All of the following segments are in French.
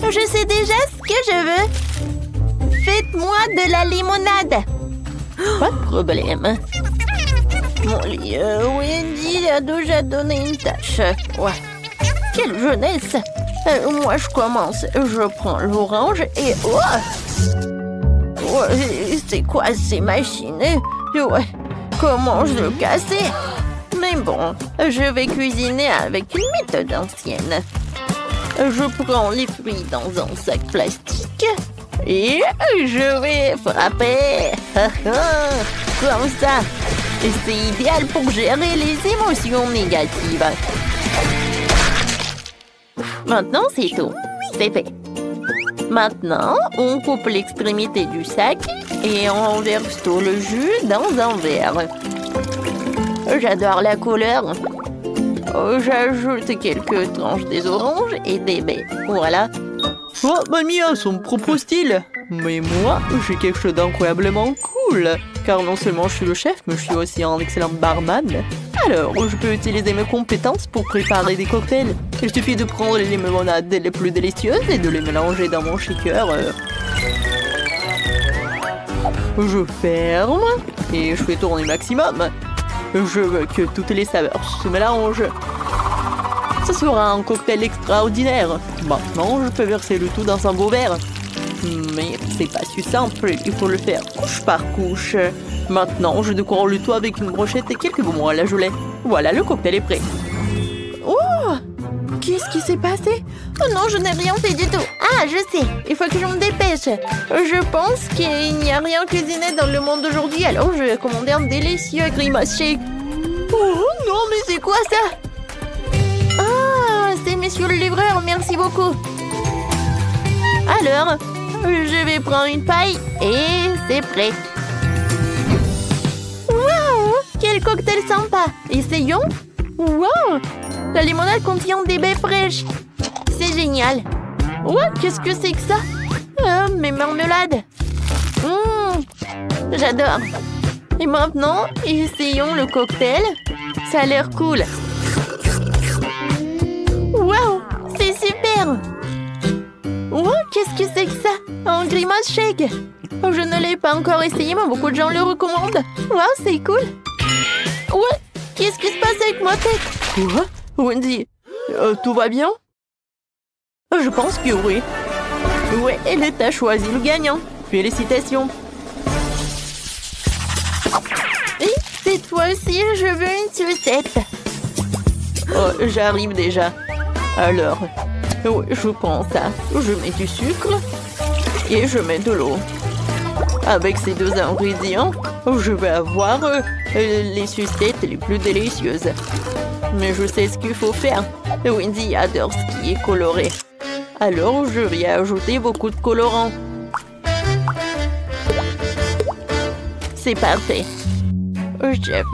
Je sais déjà ce que je veux. Faites-moi de la limonade. Pas de problème. Mon lit, Wendy a déjà donné une tâche. Ouais. Quelle jeunesse. Moi, je commence. Je prends l'orange et... Ouais, c'est quoi ces machines? Ouais. Comment je le casser? Mais bon, je vais cuisiner avec une méthode ancienne. Je prends les fruits dans un sac plastique et je vais frapper. Comme ça. Et c'est idéal pour gérer les émotions négatives. Maintenant, c'est tout. C'est fait. Maintenant, on coupe l'extrémité du sac et on verse tout le jus dans un verre. J'adore la couleur. J'ajoute quelques tranches des oranges et des baies. Voilà. Oh, mamie a son propre style. Mais moi, j'ai quelque chose d'incroyablement cool. Car non seulement je suis le chef, mais je suis aussi un excellent barman. Alors, je peux utiliser mes compétences pour préparer des cocktails. Il suffit de prendre les limonades les plus délicieuses et de les mélanger dans mon shaker. Je ferme et je fais tourner maximum. Je veux que toutes les saveurs se mélangent. Ce sera un cocktail extraordinaire. Maintenant, je peux verser le tout dans un beau verre. Mais c'est pas si simple, il faut le faire couche par couche. Maintenant, je décore le tout avec une brochette et quelques bonbons à la gelée. Voilà, le cocktail est prêt. Oh! Qu'est-ce qui s'est passé? Oh non, je n'ai rien fait du tout. Ah, je sais, il faut que je me dépêche. Je pense qu'il n'y a rien cuisiné dans le monde d'aujourd'hui, alors je vais commander un délicieux grimace shake. Oh non, mais c'est quoi ça? Ah, c'est monsieur le livreur, merci beaucoup. Alors, je vais prendre une paille et c'est prêt. Waouh! Quel cocktail sympa! Essayons! Waouh! La limonade contient des baies fraîches. C'est génial. Ouais, qu'est-ce que c'est que ça? Mes marmelades. J'adore. Et maintenant, essayons le cocktail. Ça a l'air cool. Waouh! C'est super! Oh, qu'est-ce que c'est que ça? Un grimace shake. Oh, je ne l'ai pas encore essayé, mais beaucoup de gens le recommandent. Waouh, c'est cool. Ouais, qu'est-ce qui se passe avec ma tête? Quoi? Wendy, tout va bien? Je pense que oui. Ouais, elle t'a choisi le gagnant. Félicitations. Et cette fois-ci, je veux une sucette. Oh, j'arrive déjà. Alors, oui, je prends ça. Je mets du sucre et je mets de l'eau. Avec ces deux ingrédients, je vais avoir les sucettes les plus délicieuses. Mais je sais ce qu'il faut faire. Wendy adore ce qui est coloré. Alors, je vais ajouter beaucoup de colorants. C'est parfait. Chef,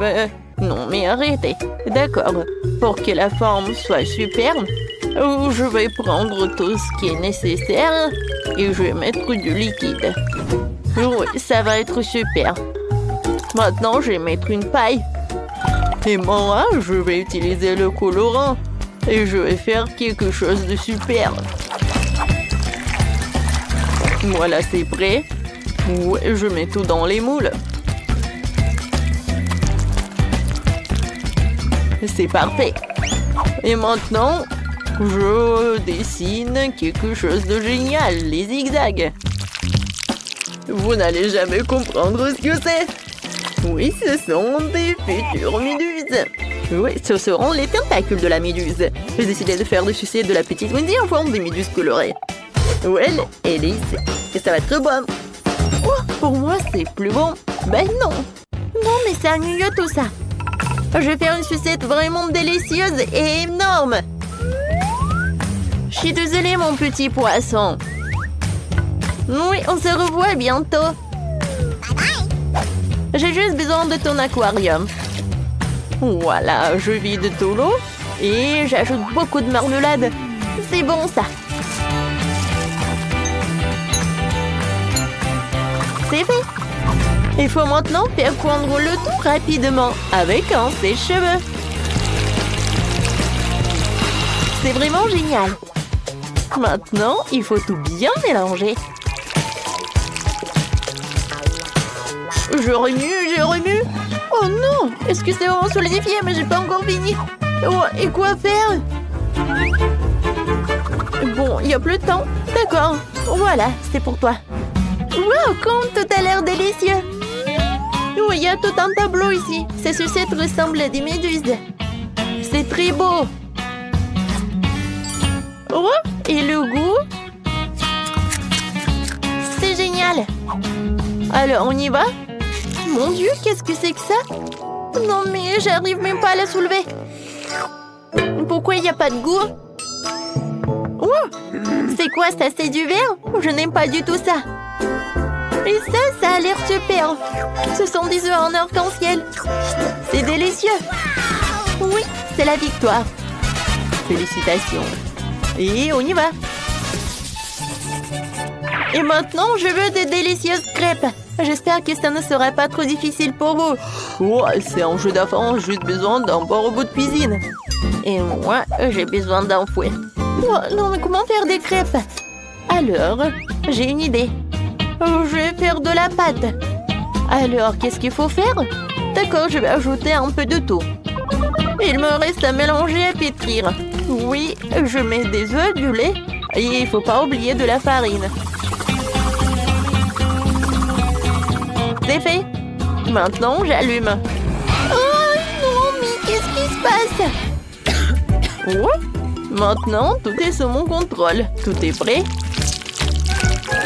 non mais arrêtez. D'accord, pour que la forme soit superbe, je vais prendre tout ce qui est nécessaire et je vais mettre du liquide. Oui, ça va être super. Maintenant, je vais mettre une paille. Et moi, je vais utiliser le colorant. Et je vais faire quelque chose de super. Voilà, c'est prêt. Ouais, je mets tout dans les moules. C'est parfait. Et maintenant, je dessine quelque chose de génial, les zigzags. Vous n'allez jamais comprendre ce que c'est. Oui, ce sont des futures méduses. Oui, ce seront les tentacules de la méduse. J'ai décidé de faire des sucettes de la petite Wendy en forme des méduses colorées. Ouais, elle est ici. Et ça va être bon. Oh, pour moi, c'est plus bon. Ben non. Non, mais c'est ennuyeux tout ça. Je vais faire une sucette vraiment délicieuse et énorme. Je suis désolée, mon petit poisson. Oui, on se revoit bientôt. J'ai juste besoin de ton aquarium. Voilà, je vide tout l'eau et j'ajoute beaucoup de marmelade. C'est bon, ça. C'est fait. Il faut maintenant faire fondre le tout rapidement avec un sèche-cheveux. C'est vraiment génial. Maintenant, il faut tout bien mélanger. Je remue. Oh non! Est-ce que c'est vraiment solidifié? Mais j'ai pas encore fini. Oh, et quoi faire? Bon, il n'y a plus de temps. D'accord. Voilà, c'est pour toi. Wow, comme tout a l'air délicieux. Oh, il y a tout un tableau ici. Ces sucettes ressemblent à des méduses. C'est très beau. Oh, et le goût? C'est génial. Alors, on y va? Mon Dieu, qu'est-ce que c'est que ça? Non, mais j'arrive même pas à la soulever. Pourquoi il n'y a pas de goût? Oh, c'est quoi ça? C'est du verre? Je n'aime pas du tout ça. Et ça a l'air super. Ce sont des œufs en arc-en-ciel. C'est délicieux. Oui, c'est la victoire. Félicitations. Et on y va. Et maintenant, je veux des délicieuses crêpes. J'espère que ça ne sera pas trop difficile pour vous. Oh, c'est un jeu d'enfant, juste besoin d'un bon robot de cuisine. Et moi, j'ai besoin d'un fouet. Oh, non, mais comment faire des crêpes? Alors, j'ai une idée. Je vais faire de la pâte. Alors, qu'est-ce qu'il faut faire? D'accord, je vais ajouter un peu de tout. Il me reste à mélanger et à pétrir. Oui, je mets des œufs, du lait. Et il ne faut pas oublier de la farine. C'est fait. Maintenant, j'allume. Oh non, mais qu'est-ce qui se passe? Oh, maintenant, tout est sous mon contrôle. Tout est prêt.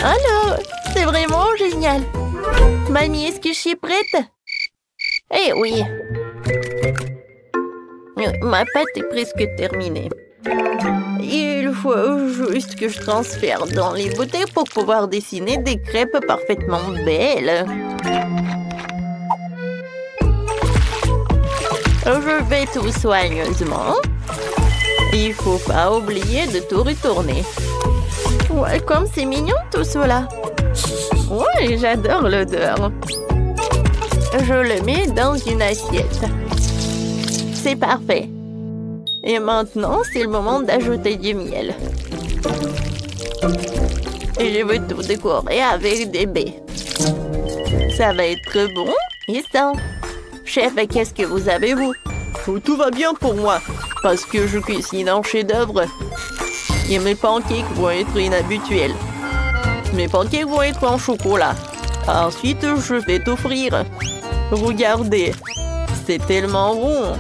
Alors, c'est vraiment génial. Mamie, est-ce que je suis prête? Eh oui. Ma pâte est presque terminée. Il faut juste que je transfère dans les bouteilles pour pouvoir dessiner des crêpes parfaitement belles. Je vais tout soigneusement. Il faut pas oublier de tout retourner. Ouais, comme c'est mignon tout cela. Ouais, j'adore l'odeur. Je le mets dans une assiette. C'est parfait. Et maintenant, c'est le moment d'ajouter du miel. Et je veux tout décorer avec des baies. Ça va être bon et sain. Chef, qu'est-ce que vous avez, vous? Oh, tout va bien pour moi, parce que je cuisine un chef-d'œuvre. Et mes pancakes vont être inhabituels. Mes pancakes vont être en chocolat. Ensuite, je vais t'offrir. Regardez, c'est tellement rond.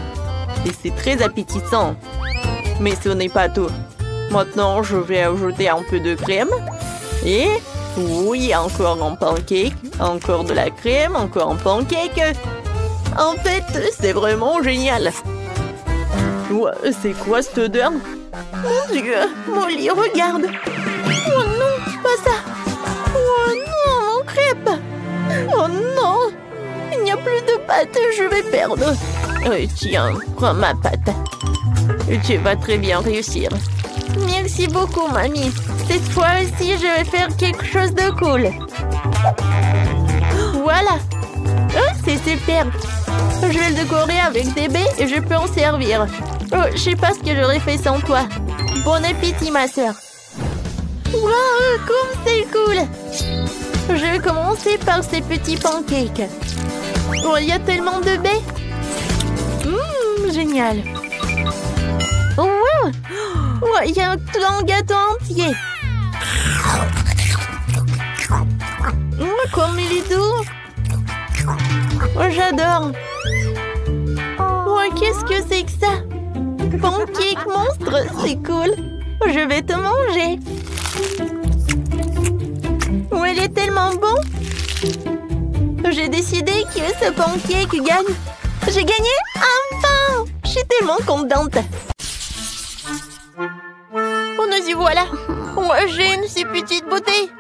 Et c'est très appétissant. Mais ce n'est pas tout. Maintenant, je vais ajouter un peu de crème. Et oui, encore un pancake. Encore de la crème, encore un pancake. En fait, c'est vraiment génial. Ouais, c'est quoi cette odeur? Mon Dieu, Molly, regarde. Oh non, pas ça. Oh non, mon crêpe. Oh non, il n'y a plus de pâte, je vais perdre. Tiens, prends ma pâte. Tu vas très bien réussir. Merci beaucoup, mamie. Cette fois aussi, je vais faire quelque chose de cool. Voilà. Oh, c'est super. Je vais le décorer avec des baies et je peux en servir. Oh, je sais pas ce que j'aurais fait sans toi. Bon appétit, ma sœur. Wow, comme c'est cool. Je vais commencer par ces petits pancakes. Oh, il y a tellement de baies. Génial. Oh, wow. Oh, il y a un gâteau entier. Oh, comme il est doux. Oh, j'adore. Oh, qu'est-ce que c'est que ça? Pancake monstre, c'est cool. Je vais te manger. Oh, il est tellement bon. J'ai décidé que ce pancake gagne. J'ai gagné? Enfin! Je suis tellement contente. Oh, nous y voilà. Moi, j'ai une si petite beauté.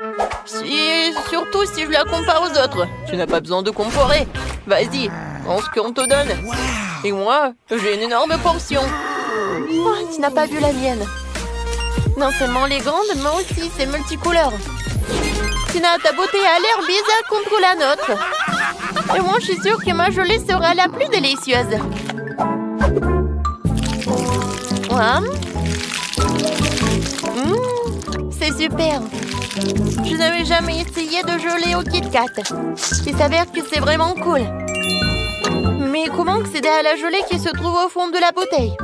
Surtout si je la compare aux autres. Tu n'as pas besoin de comparer. Vas-y, prends ce qu'on te donne. Et moi, j'ai une énorme portion. Oh, tu n'as pas vu la mienne. Non seulement elle est grande, mais aussi c'est multicouleur. Tina, ta beauté a l'air bizarre contre la nôtre. Et moi, je suis sûre que ma gelée sera la plus délicieuse. super. Je n'avais jamais essayé de geler au Kit Kat. Il s'avère que c'est vraiment cool. Mais comment accéder à la gelée qui se trouve au fond de la bouteille?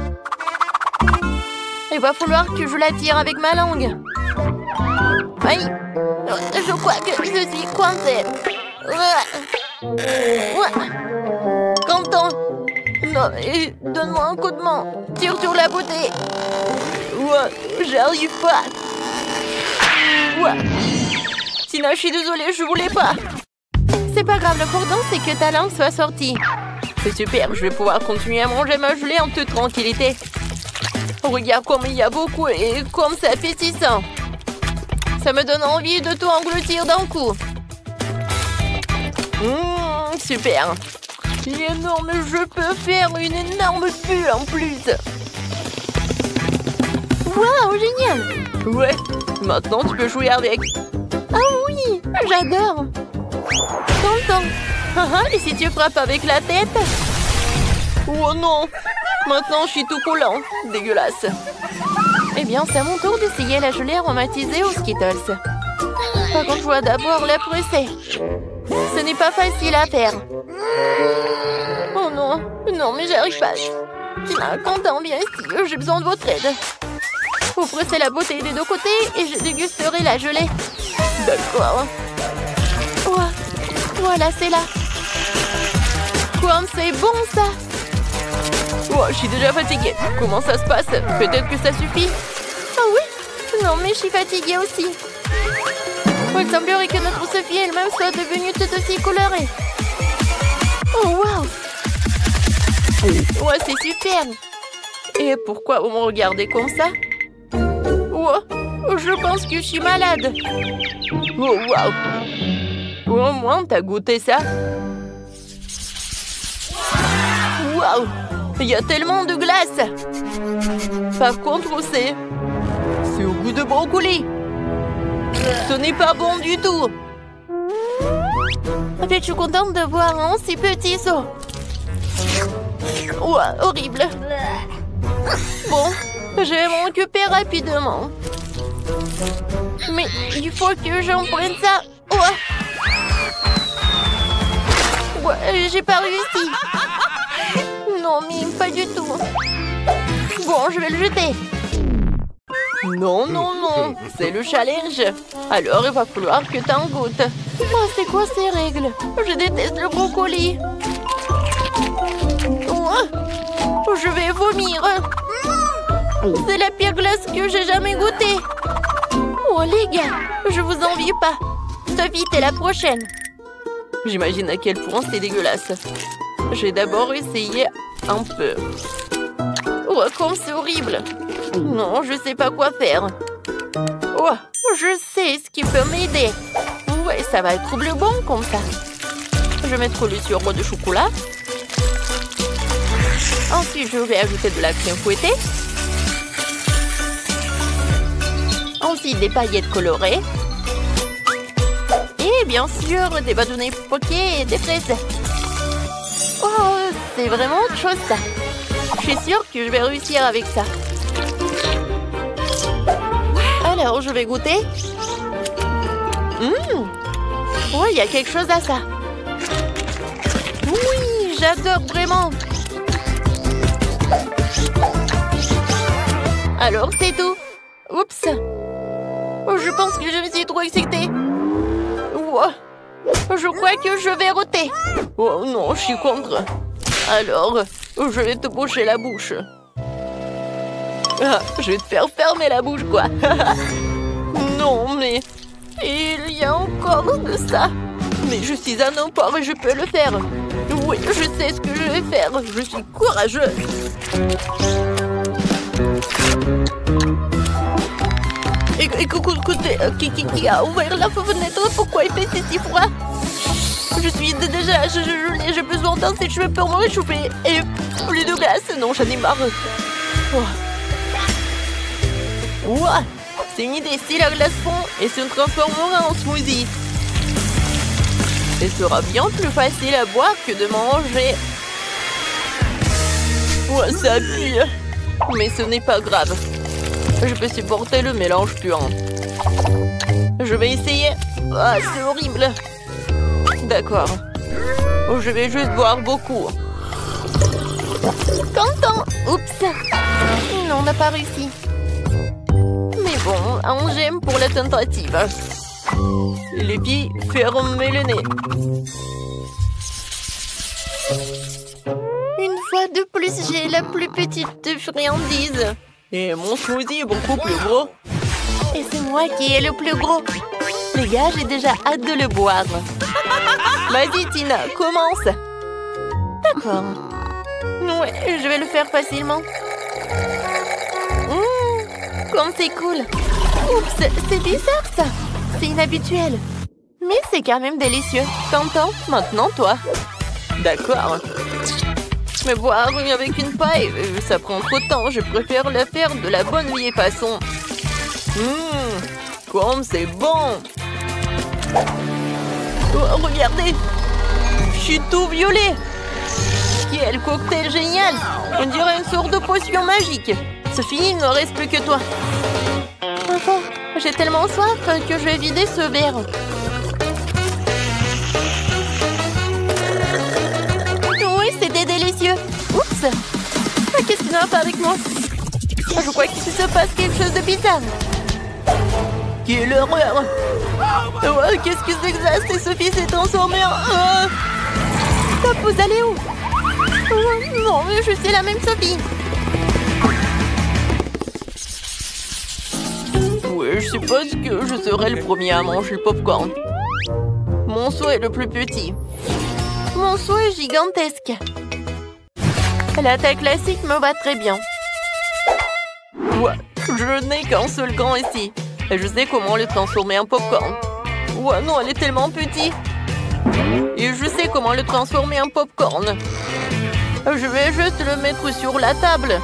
Il va falloir que je la tire avec ma langue. Aïe! Je crois que je suis coincée. Quentin! Non, donne-moi un coup de main. Tire sur la bouteille. J'arrive pas. Tina, je suis désolée, je voulais pas. C'est pas grave, l'important c'est que ta langue soit sortie. C'est super, je vais pouvoir continuer à manger ma gelée en toute tranquillité. Regarde comme il y a beaucoup et comme c'est appétissant. Ça me donne envie de tout engloutir d'un coup. Super. Il est énorme, je peux faire une énorme bulle en plus. Waouh, génial. Ouais, maintenant tu peux jouer avec. Ah oui, j'adore. Content. Et si tu frappes avec la tête? Oh non. Maintenant, je suis tout collant. Dégueulasse. Eh bien, c'est à mon tour d'essayer la gelée aromatisée aux Skittles. Par contre, je dois d'abord la presser. Ce n'est pas facile à faire. Oh non. Non, mais j'arrive pas. Tina, Quentin, viens ici. J'ai besoin de votre aide. Vous pressez la bouteille des deux côtés et je dégusterai la gelée. D'accord. Voilà, c'est là. Comme c'est bon, ça. Je suis déjà fatiguée. Comment ça se passe? Peut-être que ça suffit? Ah oui? Non, mais je suis fatiguée aussi. Il semblerait que notre Sophie elle-même soit devenue toute aussi colorée. Oh, waouh! Ouais, c'est super. Et pourquoi vous me regardez comme ça? Je pense que je suis malade. Oh, waouh! Au moins, t'as goûté ça? Waouh! Il y a tellement de glace. Par contre, c'est au goût de brocoli. Ce n'est pas bon du tout. En fait, je suis contente de voir un si petit saut. Horrible. Bon, je vais m'en occuper rapidement. Mais il faut que j'en prenne ça. J'ai pas réussi. Non, mais pas du tout. Bon, je vais le jeter. Non, non, non. C'est le challenge. Alors, il va falloir que t'en goûtes. C'est quoi ces règles? Je déteste le brocoli. Je vais vomir. C'est la pire glace que j'ai jamais goûtée. Les gars, je vous envie pas. Sophie, t'es la prochaine. J'imagine à quel point c'est dégueulasse. J'ai d'abord essayé un peu. Comme c'est horrible. Non, je sais pas quoi faire. Je sais ce qui peut m'aider. Ouais, ça va être le bon comme ça. Je vais mettre le sirop de chocolat. Ensuite, je vais ajouter de la crème fouettée. Ensuite, des paillettes colorées. Et bien sûr, des bâtonnets poqués et des fraises. C'est vraiment autre chose ça. Je suis sûre que je vais réussir avec ça. Alors, je vais goûter. Il y a quelque chose à ça. Oui, j'adore vraiment. Alors, c'est tout. Oups. Je pense que je me suis trop excitée. Je crois que je vais roter. Oh non, je suis contre. Alors, je vais te boucher la bouche. Je vais te faire fermer la bouche, quoi. Non, mais... il y a encore de ça. Mais je suis un emport et je peux le faire. Oui, je sais ce que je vais faire. Je suis courageux. Écoutez, qui a ouvert la fenêtre? Pourquoi il fait si froid? Je suis déjà gelée, j'ai besoin d'un sèche-cheveux pour me réchauffer. Et plus de glace, non, j'en ai marre. C'est une idée, si la glace fond et se transformera en smoothie. Ce sera bien plus facile à boire que de manger. Ça pue. Mais ce n'est pas grave. Je peux supporter le mélange puant. Je vais essayer. Ah, c'est horrible. D'accord. Je vais juste boire beaucoup. Content. Oups. Non, on n'a pas réussi. Mais bon, un j'aime pour la tentative. Les filles, fermez le nez. Une fois de plus, j'ai la plus petite friandise. Et mon smoothie est beaucoup plus gros. Et c'est moi qui ai le plus gros. Les gars, j'ai déjà hâte de le boire. Vas-y, Tina, commence. D'accord. Ouais, je vais le faire facilement. Comme c'est cool. Oups, c'est bizarre ça. C'est inhabituel. Mais c'est quand même délicieux. T'entends? Maintenant, toi. D'accord. Mais boire avec une paille, ça prend trop de temps. Je préfère la faire de la bonne vieille façon. Comme c'est bon. Oh, regardez. Je suis tout violet. Quel cocktail génial. On dirait une sorte de potion magique. Sophie, il ne reste plus que toi. Enfin, j'ai tellement soif que je vais vider ce verre. Oui, c'était délicieux. Oups. Qu'est-ce qui ne va pas avec moi? Je crois qu'il se passe quelque chose de bizarre. Quelle horreur. Oh, qu'est-ce que c'est que ça? C'est Sophie s'est transformée en... Top, vous allez où? Oh, non, je suis la même Sophie. Oui, je suppose que je serai le premier à manger le popcorn. Mon seau est le plus petit. Mon seau est gigantesque. La taille classique me va très bien. Ouais, je n'ai qu'un seul gant ici. Et je sais comment le transformer en popcorn. Ouais, non, elle est tellement petite. Et je sais comment le transformer en popcorn. Je vais juste le mettre sur la table.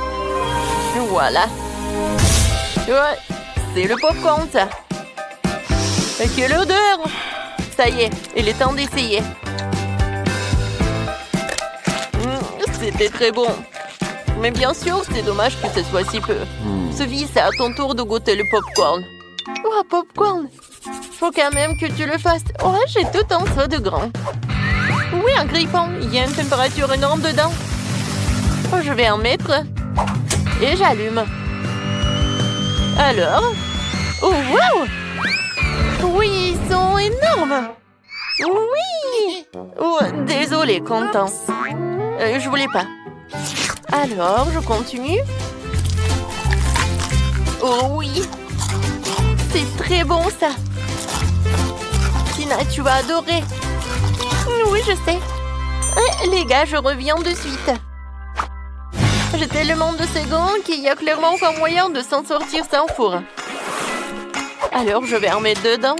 Voilà. Ouais, c'est le popcorn, ça. Et quelle odeur! Ça y est, il est temps d'essayer. C'était très bon. Mais bien sûr, c'est dommage que ce soit si peu. Sophie, c'est à ton tour de goûter le popcorn. Oh, popcorn! Faut quand même que tu le fasses. Oh, j'ai tout un seau de grand. Oui, un grille-pain. Il y a une température énorme dedans. Oh, je vais en mettre. Et j'allume. Alors? Oh, wow! Oui, ils sont énormes! Oui! Oh, désolé, Quentin. Je voulais pas. Alors, je continue. Oh oui! C'est très bon, ça. Tina, tu vas adorer. Oui, je sais. Les gars, je reviens de suite. J'ai tellement de secondes qu'il y a clairement pas moyen de s'en sortir sans four. Alors, je vais en mettre dedans.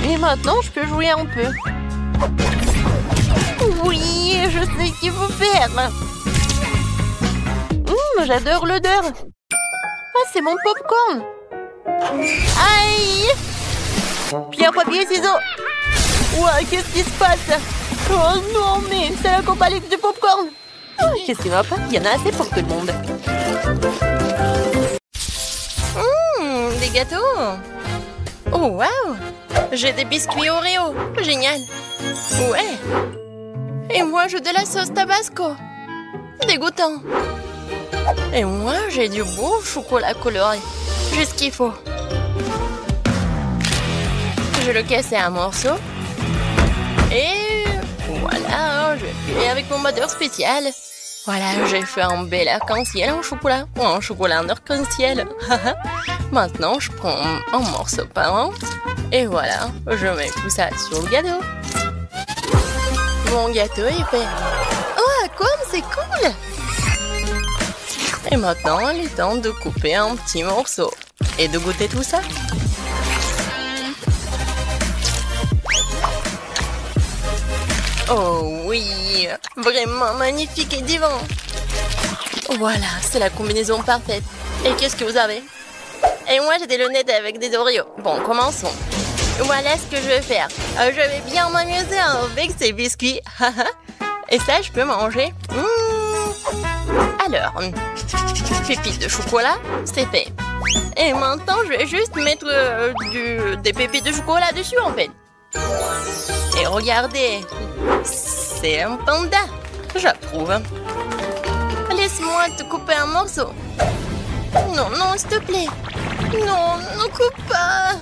Et maintenant, je peux jouer un peu. Oui, je sais ce qu'il faut faire. J'adore l'odeur. Ah, c'est mon popcorn. Aïe! Pierre, papier, ciseaux. Ouais, qu'est-ce qui se passe? Oh non, mais c'est la compagnie du popcorn. Qu'est-ce qui va pas? Il y en a assez pour tout le monde. Des gâteaux. Oh, waouh! J'ai des biscuits Oreo. Génial. Ouais. Et moi, j'ai de la sauce Tabasco. Dégoûtant. Et moi, j'ai du beau chocolat coloré. Juste ce qu'il faut. Je le casse en morceaux. Et voilà, je vais filer avec mon moteur spécial. Voilà, j'ai fait un bel arc-en-ciel en chocolat. Ou un chocolat en arc-en-ciel. Maintenant, je prends un morceau par un. Et voilà, je mets tout ça sur le gâteau. Mon gâteau est fait. Oh, comme c'est cool! Et maintenant, il est temps de couper un petit morceau. Et de goûter tout ça. Oh oui, vraiment magnifique et divin. Voilà, c'est la combinaison parfaite. Et qu'est-ce que vous avez? Et moi, j'ai des lunettes avec des Oreos. Bon, commençons. Voilà ce que je vais faire. Je vais bien m'amuser avec ces biscuits. Et ça, je peux manger. Alors, pépite de chocolat, c'est fait. Et maintenant, je vais juste mettre des pépites de chocolat dessus, en fait. Et regardez, c'est un panda. J'approuve. Laisse-moi te couper un morceau. Non, non, s'il te plaît. Non, ne coupe pas.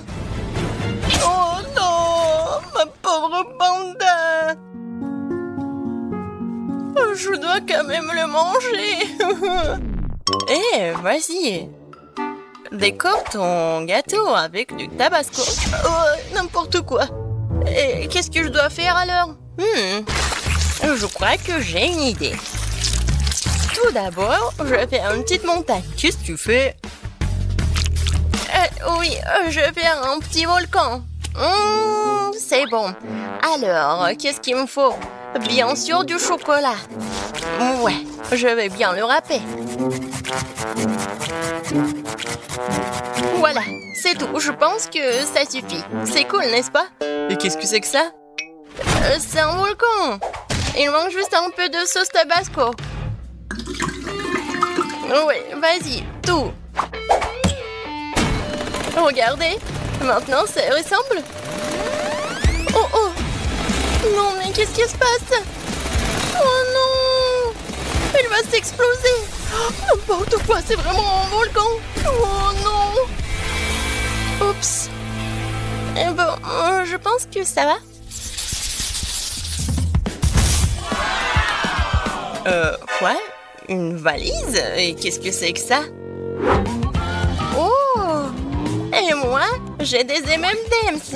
Oh non, ma pauvre panda. Je dois quand même le manger. Eh, vas-y. Décore ton gâteau avec du tabasco. Oh, n'importe quoi. Et qu'est-ce que je dois faire alors? Je crois que j'ai une idée. Tout d'abord, je vais faire une petite montagne. Qu'est-ce que tu fais? Oui, je vais faire un petit volcan. C'est bon. Alors, qu'est-ce qu'il me faut? Bien sûr, du chocolat. Ouais, je vais bien le râper. Voilà, c'est tout. Je pense que ça suffit. C'est cool, n'est-ce pas? Et qu'est-ce que c'est que ça? C'est un volcan. Il manque juste un peu de sauce tabasco. Oui, vas-y, tout. Regardez, maintenant ça ressemble. Oh oh. Non, mais qu'est-ce qui se passe? Oh non. Il va s'exploser. N'importe quoi, c'est vraiment un volcan. Oh non. Oups. Eh bon, je pense que ça va. Quoi? Une valise? Et qu'est-ce que c'est que ça? Oh! Et moi, j'ai des M&M's.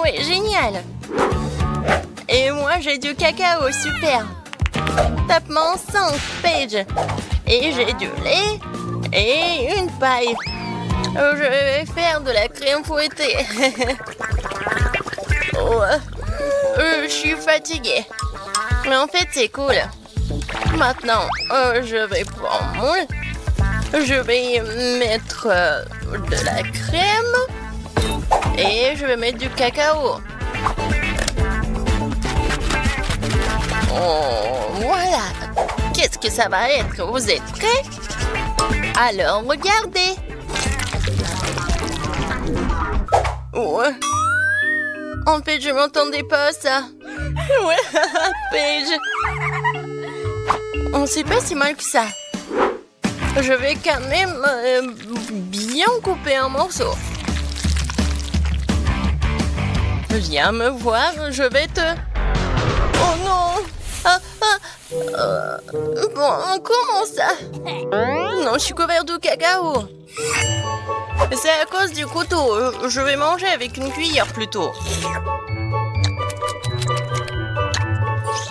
Oui, génial. Et moi, j'ai du cacao, super. Tapement 5, Paige. Et j'ai du lait et une paille. Je vais faire de la crème fouettée. Oh, je suis fatiguée. Mais en fait, c'est cool. Maintenant, je vais prendre mon lait. Je vais mettre de la crème. Et je vais mettre du cacao. Oh, voilà. Qu'est-ce que ça va être? Vous êtes prêts? Alors, regardez. Ouais. En fait, je m'entendais pas à ça. Ouais, Paige. On sait pas si mal que ça. Je vais quand même bien couper un morceau. Viens me voir, je vais te... Oh non! Bon, comment ça? Non, je suis couvert de cacao. C'est à cause du couteau. Je vais manger avec une cuillère plutôt.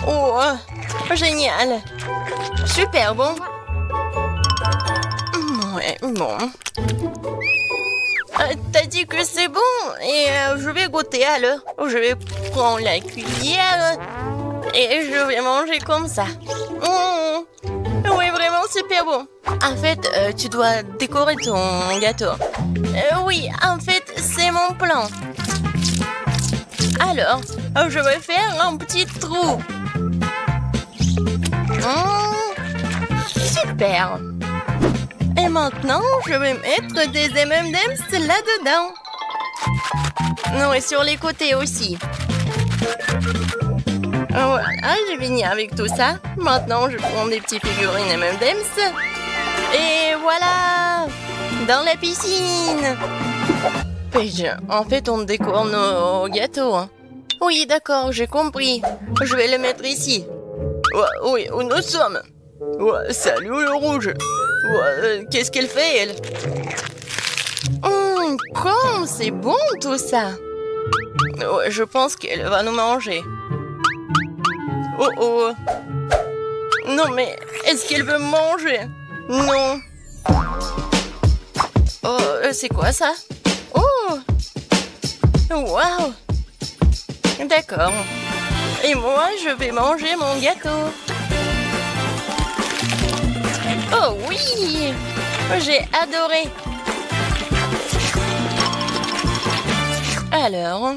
Oh, génial. Super bon. Ouais, bon. T'as dit que c'est bon et je vais goûter alors. Je vais prendre la cuillère et je vais manger comme ça. Oui, vraiment super bon. En fait, tu dois décorer ton gâteau. Oui, en fait, c'est mon plan. Alors, je vais faire un petit trou. Super. Et maintenant, je vais mettre des M&M's là-dedans. Non, et sur les côtés aussi. Voilà, j'ai fini avec tout ça. Maintenant, je prends des petites figurines M&M's. Et voilà, dans la piscine. Paige, en fait, on décore nos gâteaux. Oui, d'accord, j'ai compris. Je vais le mettre ici. Oui, où nous sommes. Salut le rouge. Qu'est-ce qu'elle fait, elle? Comme c'est bon tout ça. Je pense qu'elle va nous manger. Oh. Non, mais est-ce qu'elle veut me manger? Non. Oh, c'est quoi ça? Oh. Waouh. D'accord. Et moi, je vais manger mon gâteau. Oh oui! J'ai adoré. Alors,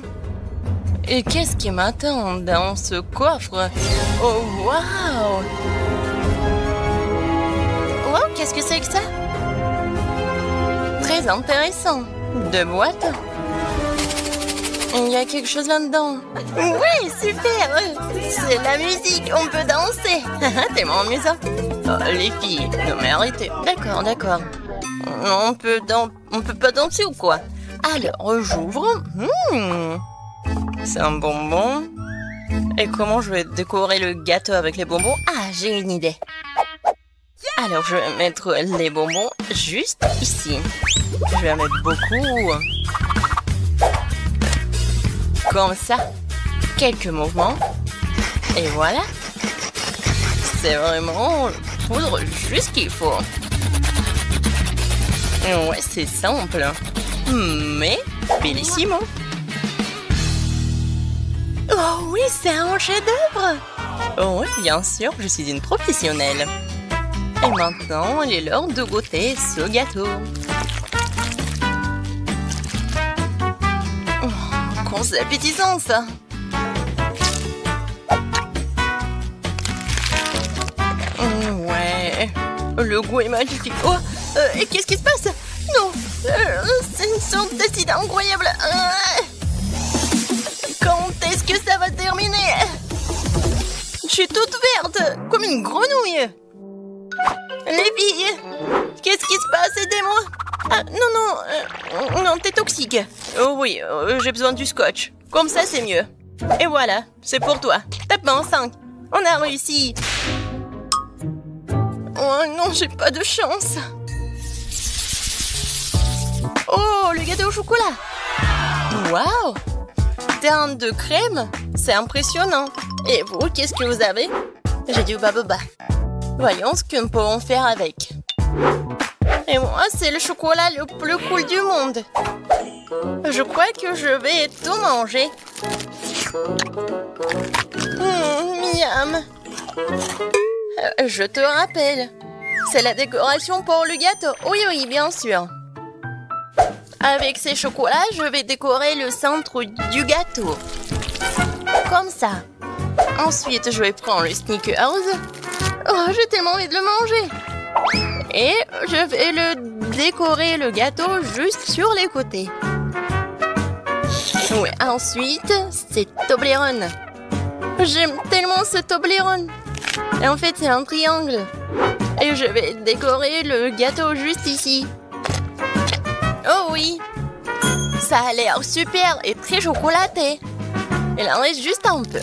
et qu'est-ce qui m'attend dans ce coffre? Oh, waouh! Wow, qu'est-ce que c'est que ça? très intéressant. 2 boîtes. Il y a quelque chose là-dedans. Oui, super. C'est la musique, on peut danser. Tellement amusant. Oh, les filles, non mais arrêtez. D'accord, d'accord. On peut pas danser ou quoi? Alors, j'ouvre. C'est un bonbon. Et comment je vais décorer le gâteau avec les bonbons? Ah, j'ai une idée. Alors, je vais mettre les bonbons juste ici. Je vais en mettre beaucoup. Comme ça. Quelques mouvements. Et voilà. C'est vraiment poudre juste qu'il faut. Ouais, c'est simple. Mais bellissimo. Oh oui, c'est un chef-d'œuvre. Oh oui, bien sûr, je suis une professionnelle. Et maintenant, il est l'heure de goûter ce gâteau. Oh, qu'on c'est appétissant, ça. Ouais, le goût est magnifique. Oh, et qu'est-ce qui se passe? Non, c'est une sorte d'acide incroyable. Quand est-ce que ça va terminer? Je suis toute verte, comme une grenouille. Les filles, qu'est-ce qui se passe? Aidez-moi. Ah, non, non, t'es toxique. Oh oui, j'ai besoin du scotch. Comme ça, c'est mieux. Et voilà, c'est pour toi. Tape-moi en 5. On a réussi. Oh non, j'ai pas de chance. Oh, le gâteau au chocolat. Waouh! Teinte de crème, c'est impressionnant. Et vous, qu'est-ce que vous avez? J'ai du baboba. Voyons ce que nous pouvons faire avec. Et moi, c'est le chocolat le plus cool du monde. Je crois que je vais tout manger. Miam. Je te rappelle, c'est la décoration pour le gâteau. Oui, oui, bien sûr. Avec ces chocolats, je vais décorer le centre du gâteau. Comme ça. Ensuite, je vais prendre le Snickers. Oh, j'ai tellement envie de le manger. Et je vais le décorer le gâteau juste sur les côtés. Oui, ensuite, c'est Toblerone. J'aime tellement ce Toblerone. Et en fait, c'est un triangle. Et je vais décorer le gâteau juste ici. Oh oui, ça a l'air super et très chocolaté. Il en reste juste un peu.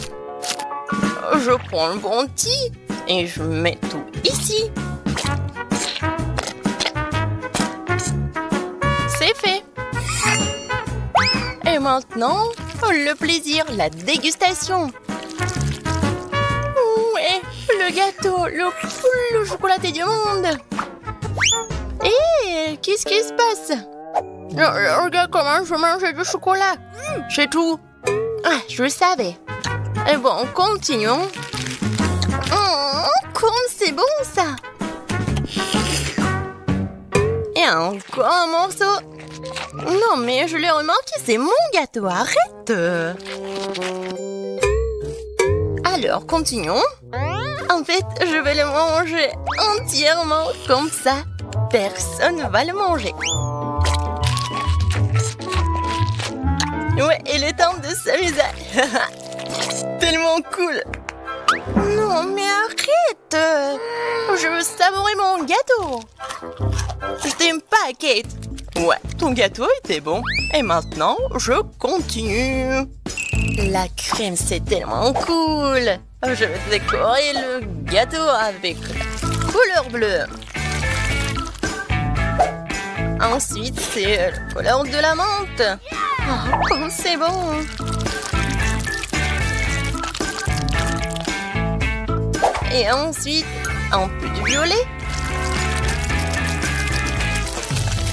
Je prends le bounty et je mets tout ici. C'est fait. Et maintenant, le plaisir, la dégustation. Ouais, le gâteau le plus chocolaté du monde. Et qu'est-ce qui se passe? Regarde comment je mange du chocolat. C'est tout. Ah, je le savais. Et bon, continuons. Oh, comme c'est bon, ça. Et encore un morceau. Non, mais je l'ai remarqué, c'est mon gâteau. Arrête. Alors, continuons. En fait, je vais le manger entièrement comme ça. Personne ne va le manger. Ouais, il est temps de s'amuser. Tellement cool. Non, mais arrête. Je veux savourer mon gâteau. Je t'aime pas, Kate. Ouais, ton gâteau était bon. Et maintenant, je continue. La crème, c'est tellement cool. Je vais décorer le gâteau avec la couleur bleue. Ensuite, c'est la couleur de la menthe. Oh, comme c'est bon. Et ensuite, un peu de violet.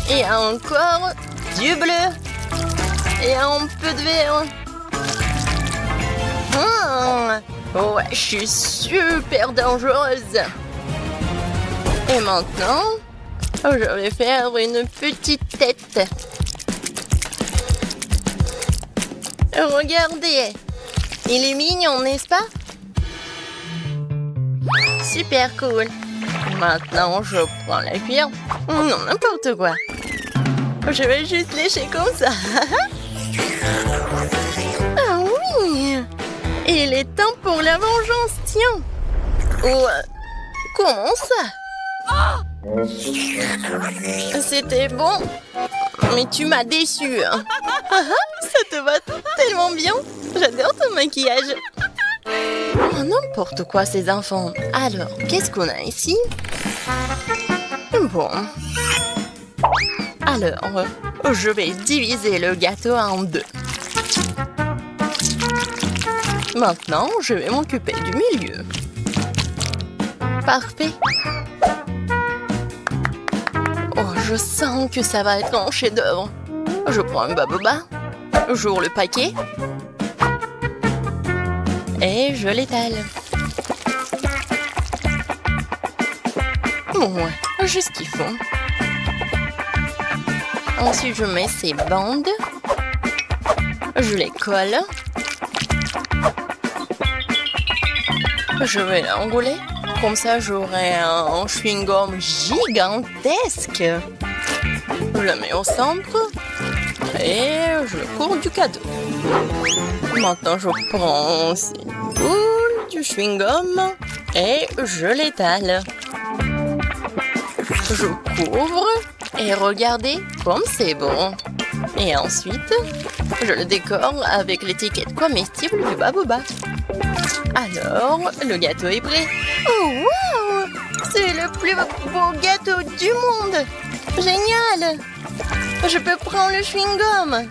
Et encore du bleu. Et un peu de vert. Ouais, je suis super dangereuse. Et maintenant, je vais faire une petite tête. Regardez, il est mignon, n'est-ce pas? Super cool. Maintenant, je prends la cuillère. Non, n'importe quoi. Je vais juste lécher comme ça. Ah oui! Il est temps pour la vengeance, tiens. Oh, comment ça? C'était bon, mais tu m'as déçu. Ça te va tellement bien. J'adore ton maquillage. Oh, n'importe quoi, ces enfants. Alors, qu'est-ce qu'on a ici? Bon. Alors, je vais diviser le gâteau en deux. Maintenant, je vais m'occuper du milieu. Parfait. Oh, je sens que ça va être un chef-d'œuvre. Je prends un baboba, j'ouvre le paquet et je l'étale. Ouais, juste ce qu'il faut. Ensuite, je mets ces bandes. Je les colle. Je vais l'enrouler. Comme ça, j'aurai un chewing-gum gigantesque. Je le mets au centre. Et je le cours du cadeau. Maintenant, je prends une boule du chewing-gum. Et je l'étale. Je couvre. Et regardez comme c'est bon. Et ensuite, je le décore avec l'étiquette comestible du baboba. Alors, le gâteau est prêt. Oh, wow! C'est le plus beau gâteau du monde! Génial! Je peux prendre le chewing-gum.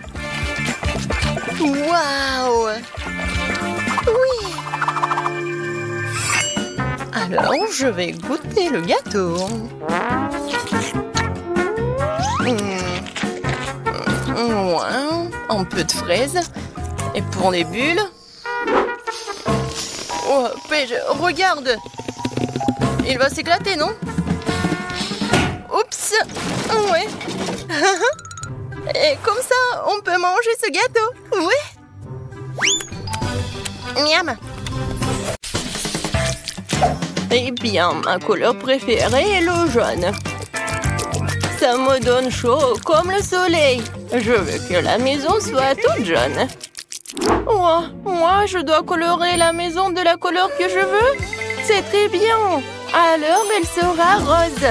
Wow! Oui! Alors, je vais goûter le gâteau. Ouais, un peu de fraises. Et pour les bulles... Oh, Paige, regarde! Il va s'éclater, non? Oups! Ouais! Et comme ça, on peut manger ce gâteau! Oui! Miam! Eh bien, ma couleur préférée est le jaune. Ça me donne chaud comme le soleil. Je veux que la maison soit toute jaune. Oh, moi, je dois colorer la maison de la couleur que je veux? C'est très bien. Alors, elle sera rose.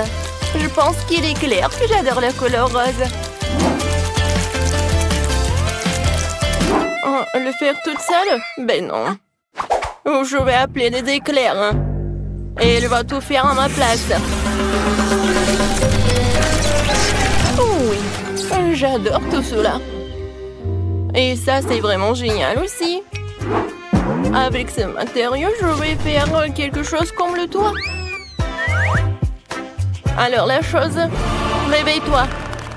Je pense qu'il est clair que j'adore la couleur rose. Oh, le faire toute seule? Ben non. Oh, je vais appeler des éclairs. Et elle va tout faire à ma place. Oh oui, j'adore tout cela. Et ça, c'est vraiment génial aussi. Avec ce matériau, je vais faire quelque chose comme le toit. Alors la chose, réveille-toi.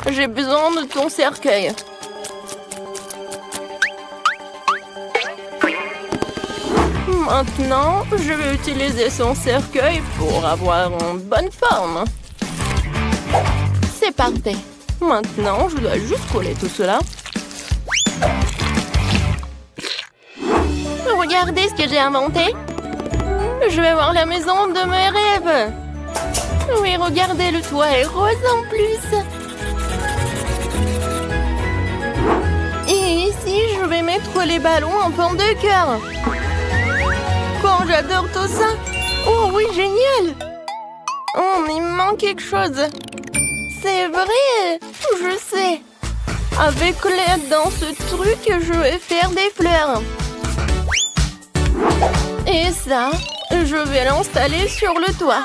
J'ai besoin de ton cercueil. Maintenant, je vais utiliser son cercueil pour avoir une bonne forme. C'est parfait. Maintenant, je dois juste coller tout cela. Regardez ce que j'ai inventé. Je vais voir la maison de mes rêves. Oui, regardez, le toit est rose en plus. Et ici, je vais mettre les ballons en forme de cœur. Quand j'adore tout ça. Oh oui, génial. Oh, mais il manque quelque chose. C'est vrai, je sais. Avec l'aide dans ce truc, je vais faire des fleurs. Et ça, je vais l'installer sur le toit.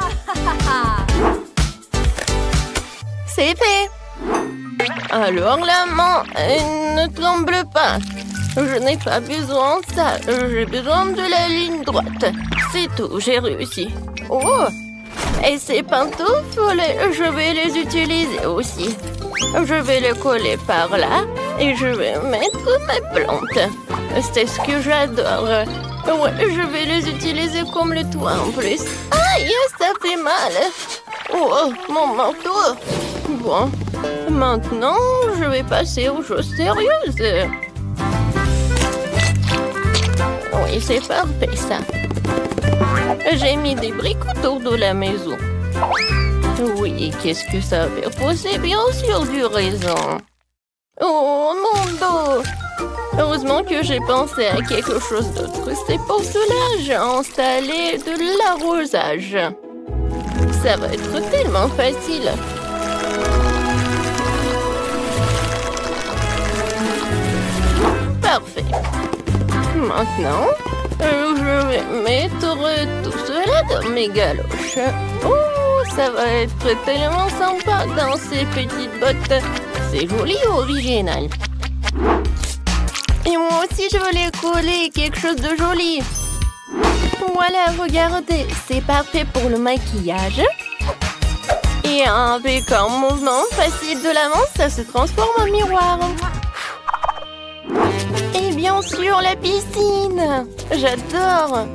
C'est fait. Alors la main ne tremble pas. Je n'ai pas besoin de ça. J'ai besoin de la ligne droite. C'est tout, j'ai réussi. Oh! Et ces pantoufles, je vais les utiliser aussi. Je vais les coller par là et je vais mettre mes plantes. C'est ce que j'adore. Ouais, je vais les utiliser comme le toit en plus. Aïe, ça fait mal. Oh, mon manteau. Bon, maintenant, je vais passer aux choses sérieuses. Oui, c'est parfait, ça. J'ai mis des briques autour de la maison. Oui, qu'est-ce que ça fait poser? Bien sûr, du raisin. Oh, mon dos! Heureusement que j'ai pensé à quelque chose d'autre. C'est pour cela que j'ai installé de l'arrosage. Ça va être tellement facile. Parfait. Maintenant, je vais mettre tout cela dans mes galoches. Oh, ça va être tellement sympa dans ces petites bottes. C'est joli, original. Et moi aussi, je veux les coller quelque chose de joli. Voilà, regardez, c'est parfait pour le maquillage. Et avec un mouvement facile de la main, ça se transforme en miroir. Et bien sûr, la piscine. J'adore.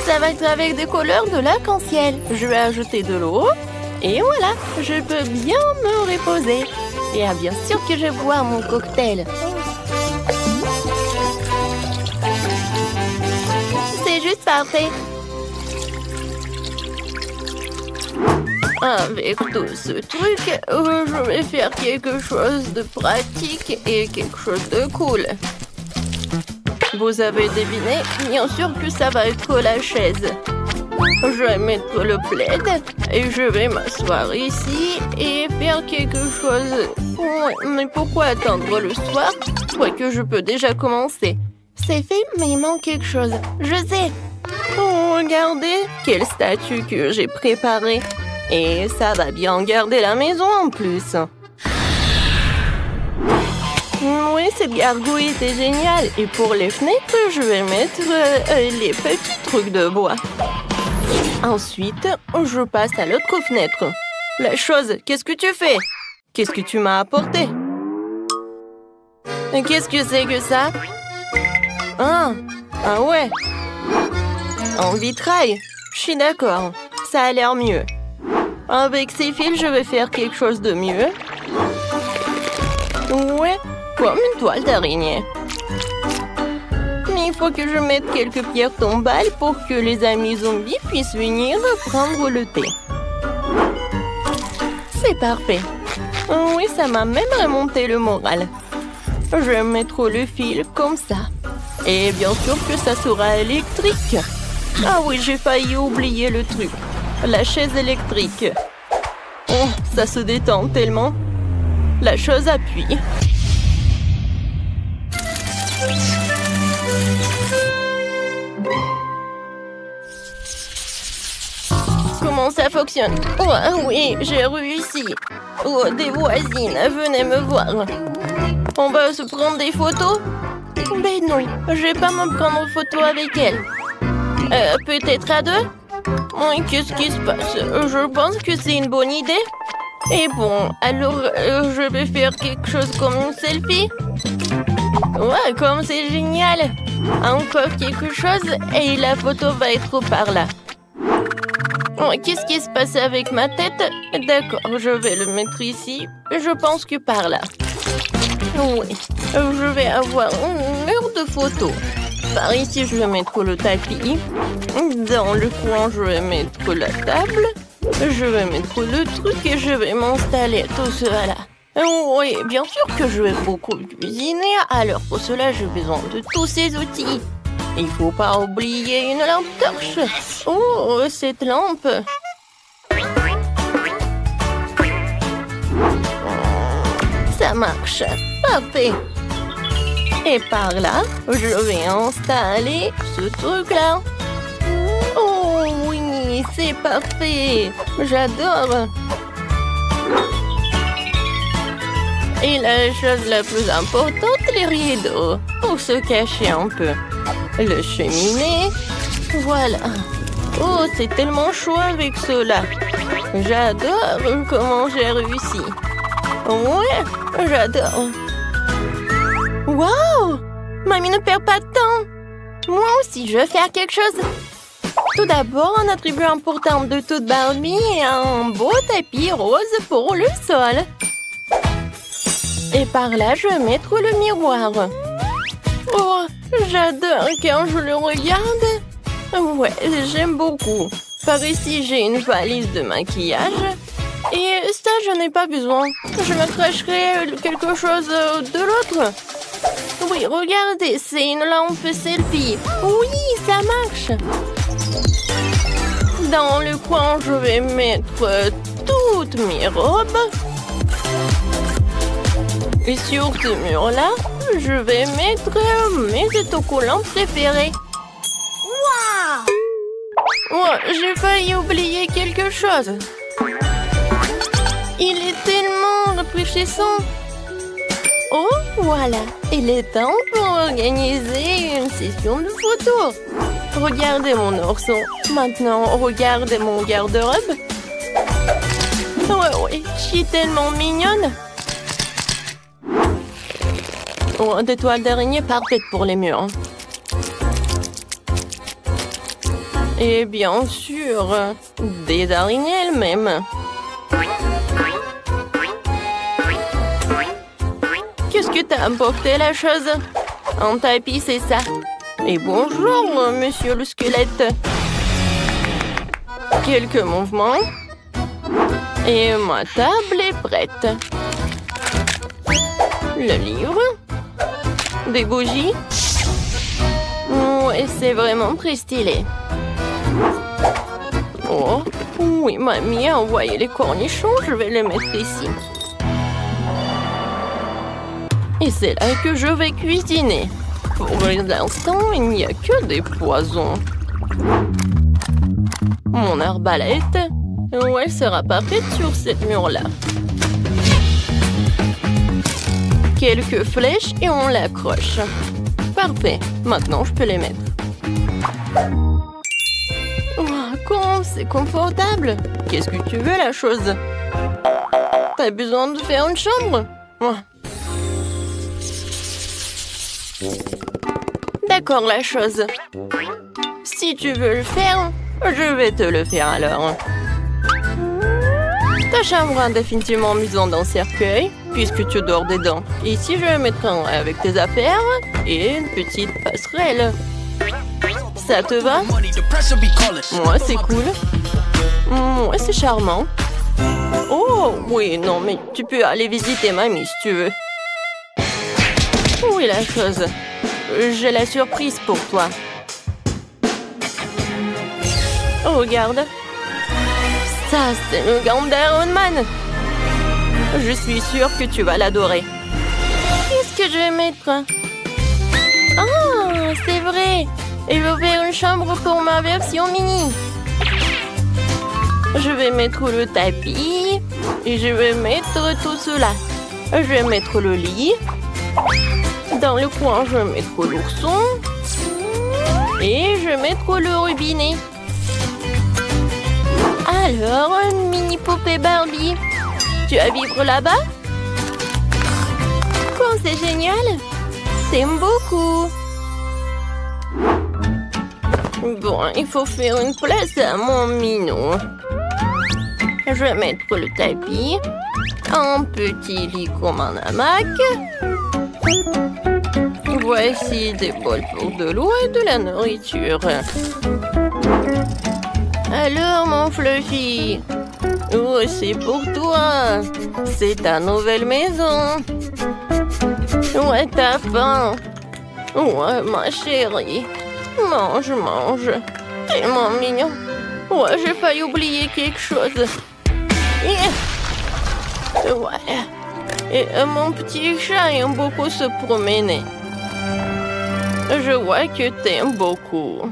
Ça va être avec des couleurs de l'arc-en-ciel. Je vais ajouter de l'eau. Et voilà, je peux bien me reposer. Et bien sûr que je bois mon cocktail. C'est juste parfait. Avec tout ce truc, je vais faire quelque chose de pratique et quelque chose de cool. Vous avez deviné, bien sûr que ça va être la chaise. Je vais mettre le plaid et je vais m'asseoir ici et faire quelque chose. Ouais, mais pourquoi attendre le soir? Je crois que je peux déjà commencer. C'est fait, mais il manque quelque chose. Je sais. Oh, regardez, quelle statue que j'ai préparée. Et ça va bien garder la maison en plus. Oui, cette gargouille était géniale. Et pour les fenêtres, je vais mettre les petits trucs de bois. Ensuite, je passe à l'autre fenêtre. La chose, qu'est-ce que tu fais? Qu'est-ce que tu m'as apporté? Qu'est-ce que c'est que ça? Ah ouais. En vitrail. Je suis d'accord. Ça a l'air mieux. Avec ces fils, je vais faire quelque chose de mieux. Ouais, comme une toile d'araignée. Mais il faut que je mette quelques pierres tombales pour que les amis zombies puissent venir prendre le thé. C'est parfait. Oui, ça m'a même remonté le moral. Je vais mettre le fil comme ça. Et bien sûr que ça sera électrique. Ah oui, j'ai failli oublier le truc. La chaise électrique. Oh, ça se détend tellement. La chose appuie. Comment ça fonctionne? Oh oui, j'ai réussi. Oh, des voisines, venez me voir. On va se prendre des photos? Ben non, je vais pas me prendre en photo avec elle. Peut-être à deux? Oui, qu'est-ce qui se passe? Je pense que c'est une bonne idée. Et bon, alors je vais faire quelque chose comme une selfie. Ouais, comme c'est génial. Encore quelque chose et la photo va être par là. Oh, qu'est-ce qui se passe avec ma tête? D'accord, je vais le mettre ici. Je pense que par là. Oui, je vais avoir un mur de photos. Par ici, je vais mettre le tapis. Dans le coin, je vais mettre la table. Je vais mettre le truc et je vais m'installer tout cela. Oui, bien sûr que je vais beaucoup cuisiner. Alors pour cela, j'ai besoin de tous ces outils. Il faut pas oublier une lampe torche. Oh, cette lampe. Ça marche. Parfait. Et par là, je vais installer ce truc-là. Oh oui, c'est parfait. J'adore. Et la chose la plus importante, les rideaux, pour se cacher un peu. Le cheminée, voilà. Oh, c'est tellement chaud avec cela. J'adore comment j'ai réussi. Ouais, j'adore. Wow! Mamie ne perd pas de temps. Moi aussi, je vais faire quelque chose. Tout d'abord, un attribut important de toute Barbie est un beau tapis rose pour le sol. Et par là, je vais mettre le miroir. Oh, j'adore quand je le regarde. Ouais, j'aime beaucoup. Par ici, j'ai une valise de maquillage. Et ça je n'ai pas besoin. Je me cracherai quelque chose de l'autre. Oui, regardez, c'est une lampe selfie. Oui, ça marche. Dans le coin, je vais mettre toutes mes robes. Et sur ce mur-là, je vais mettre mes autocollants préférés. Waouh! Oh, j'ai failli oublier quelque chose. Il est tellement rafraîchissant. Oh, voilà. Il est temps pour organiser une session de photos. Regardez mon ourson. Maintenant, regardez mon garde-robe. Ouais, je suis tellement mignonne. Oh, des toiles d'araignée parfaites pour les murs. Et bien sûr, des araignées elles-mêmes. Qu'est-ce que t'as apporté la chose? Un tapis, c'est ça. Et bonjour, monsieur le squelette. Quelques mouvements. Et ma table est prête. Le livre. Des bougies. Ouais, c'est vraiment très stylé. Oh, oui, mamie a envoyé les cornichons. Je vais les mettre ici. Et c'est là que je vais cuisiner. Pour l'instant, il n'y a que des poisons. Mon arbalète, elle sera parfaite sur cette mur-là. Quelques flèches et on l'accroche. Parfait. Maintenant, je peux les mettre. Oh, comment c'est confortable. Qu'est-ce que tu veux, la chose? T'as besoin de faire une chambre? Oh. D'accord, la chose. Si tu veux le faire, je vais te le faire alors. Ta chambre a définitivement besoin d'un cercueil, puisque tu dors dedans. Ici, je vais mettre un avec tes affaires et une petite passerelle. Ça te va? Moi, c'est cool. Moi, c'est charmant. Oh, oui, non, mais tu peux aller visiter mamie si tu veux. Oui, la chose. J'ai la surprise pour toi. Oh, regarde. Ça, c'est le gant d'Iron Man. Je suis sûre que tu vas l'adorer. Qu'est-ce que je vais mettre? Ah, c'est vrai. Il va faire une chambre pour ma version mini. Je vais mettre le tapis. Et je vais mettre tout cela. Je vais mettre le lit. Dans le coin, je vais mettre l'ourson. Et je vais mettre le robinet. Alors, une mini poupée Barbie. Tu vas vivre là-bas? Quoi, c'est génial! T'aimes beaucoup! Bon, il faut faire une place à mon minou. Je vais mettre le tapis. Un petit lit comme un hamac. Voici des bols pour de l'eau et de la nourriture. Alors, mon Fluffy, oh, c'est pour toi. C'est ta nouvelle maison. Ouais, t'as faim. Ouais, ma chérie. Mange, mange. Tellement mignon. Ouais, j'ai failli oublier quelque chose. Ouais. Et mon petit chat aime beaucoup se promener. Je vois que t'aimes beaucoup.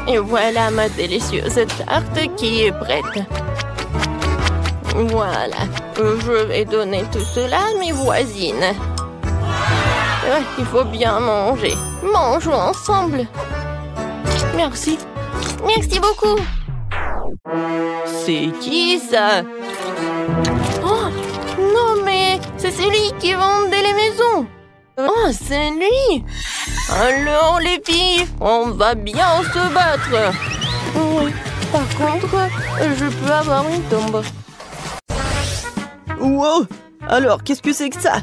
Et voilà ma délicieuse tarte qui est prête. Voilà. Je vais donner tout cela à mes voisines. Il faut bien manger. Mangeons ensemble. Merci. Merci beaucoup. C'est qui ça? Oh, non mais c'est celui qui vendait les maisons. Oh, c'est lui. Alors les filles, on va bien se battre. Oui, par contre, je peux avoir une tombe. Wow! Alors, qu'est-ce que c'est que ça?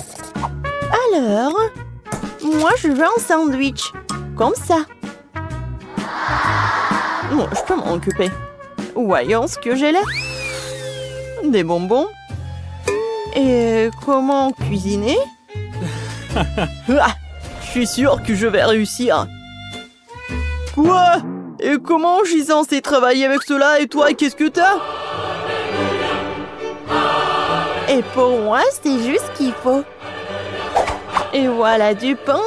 Alors, moi je veux un sandwich. Comme ça. Bon, je peux m'en occuper. Voyons ce que j'ai là. Des bonbons. Et comment cuisiner? Ah, je suis sûre que je vais réussir. Quoi? Et comment je suis censée travailler avec cela? Et toi, qu'est-ce que t'as? Et pour moi, c'est juste ce qu'il faut. Et voilà du pain.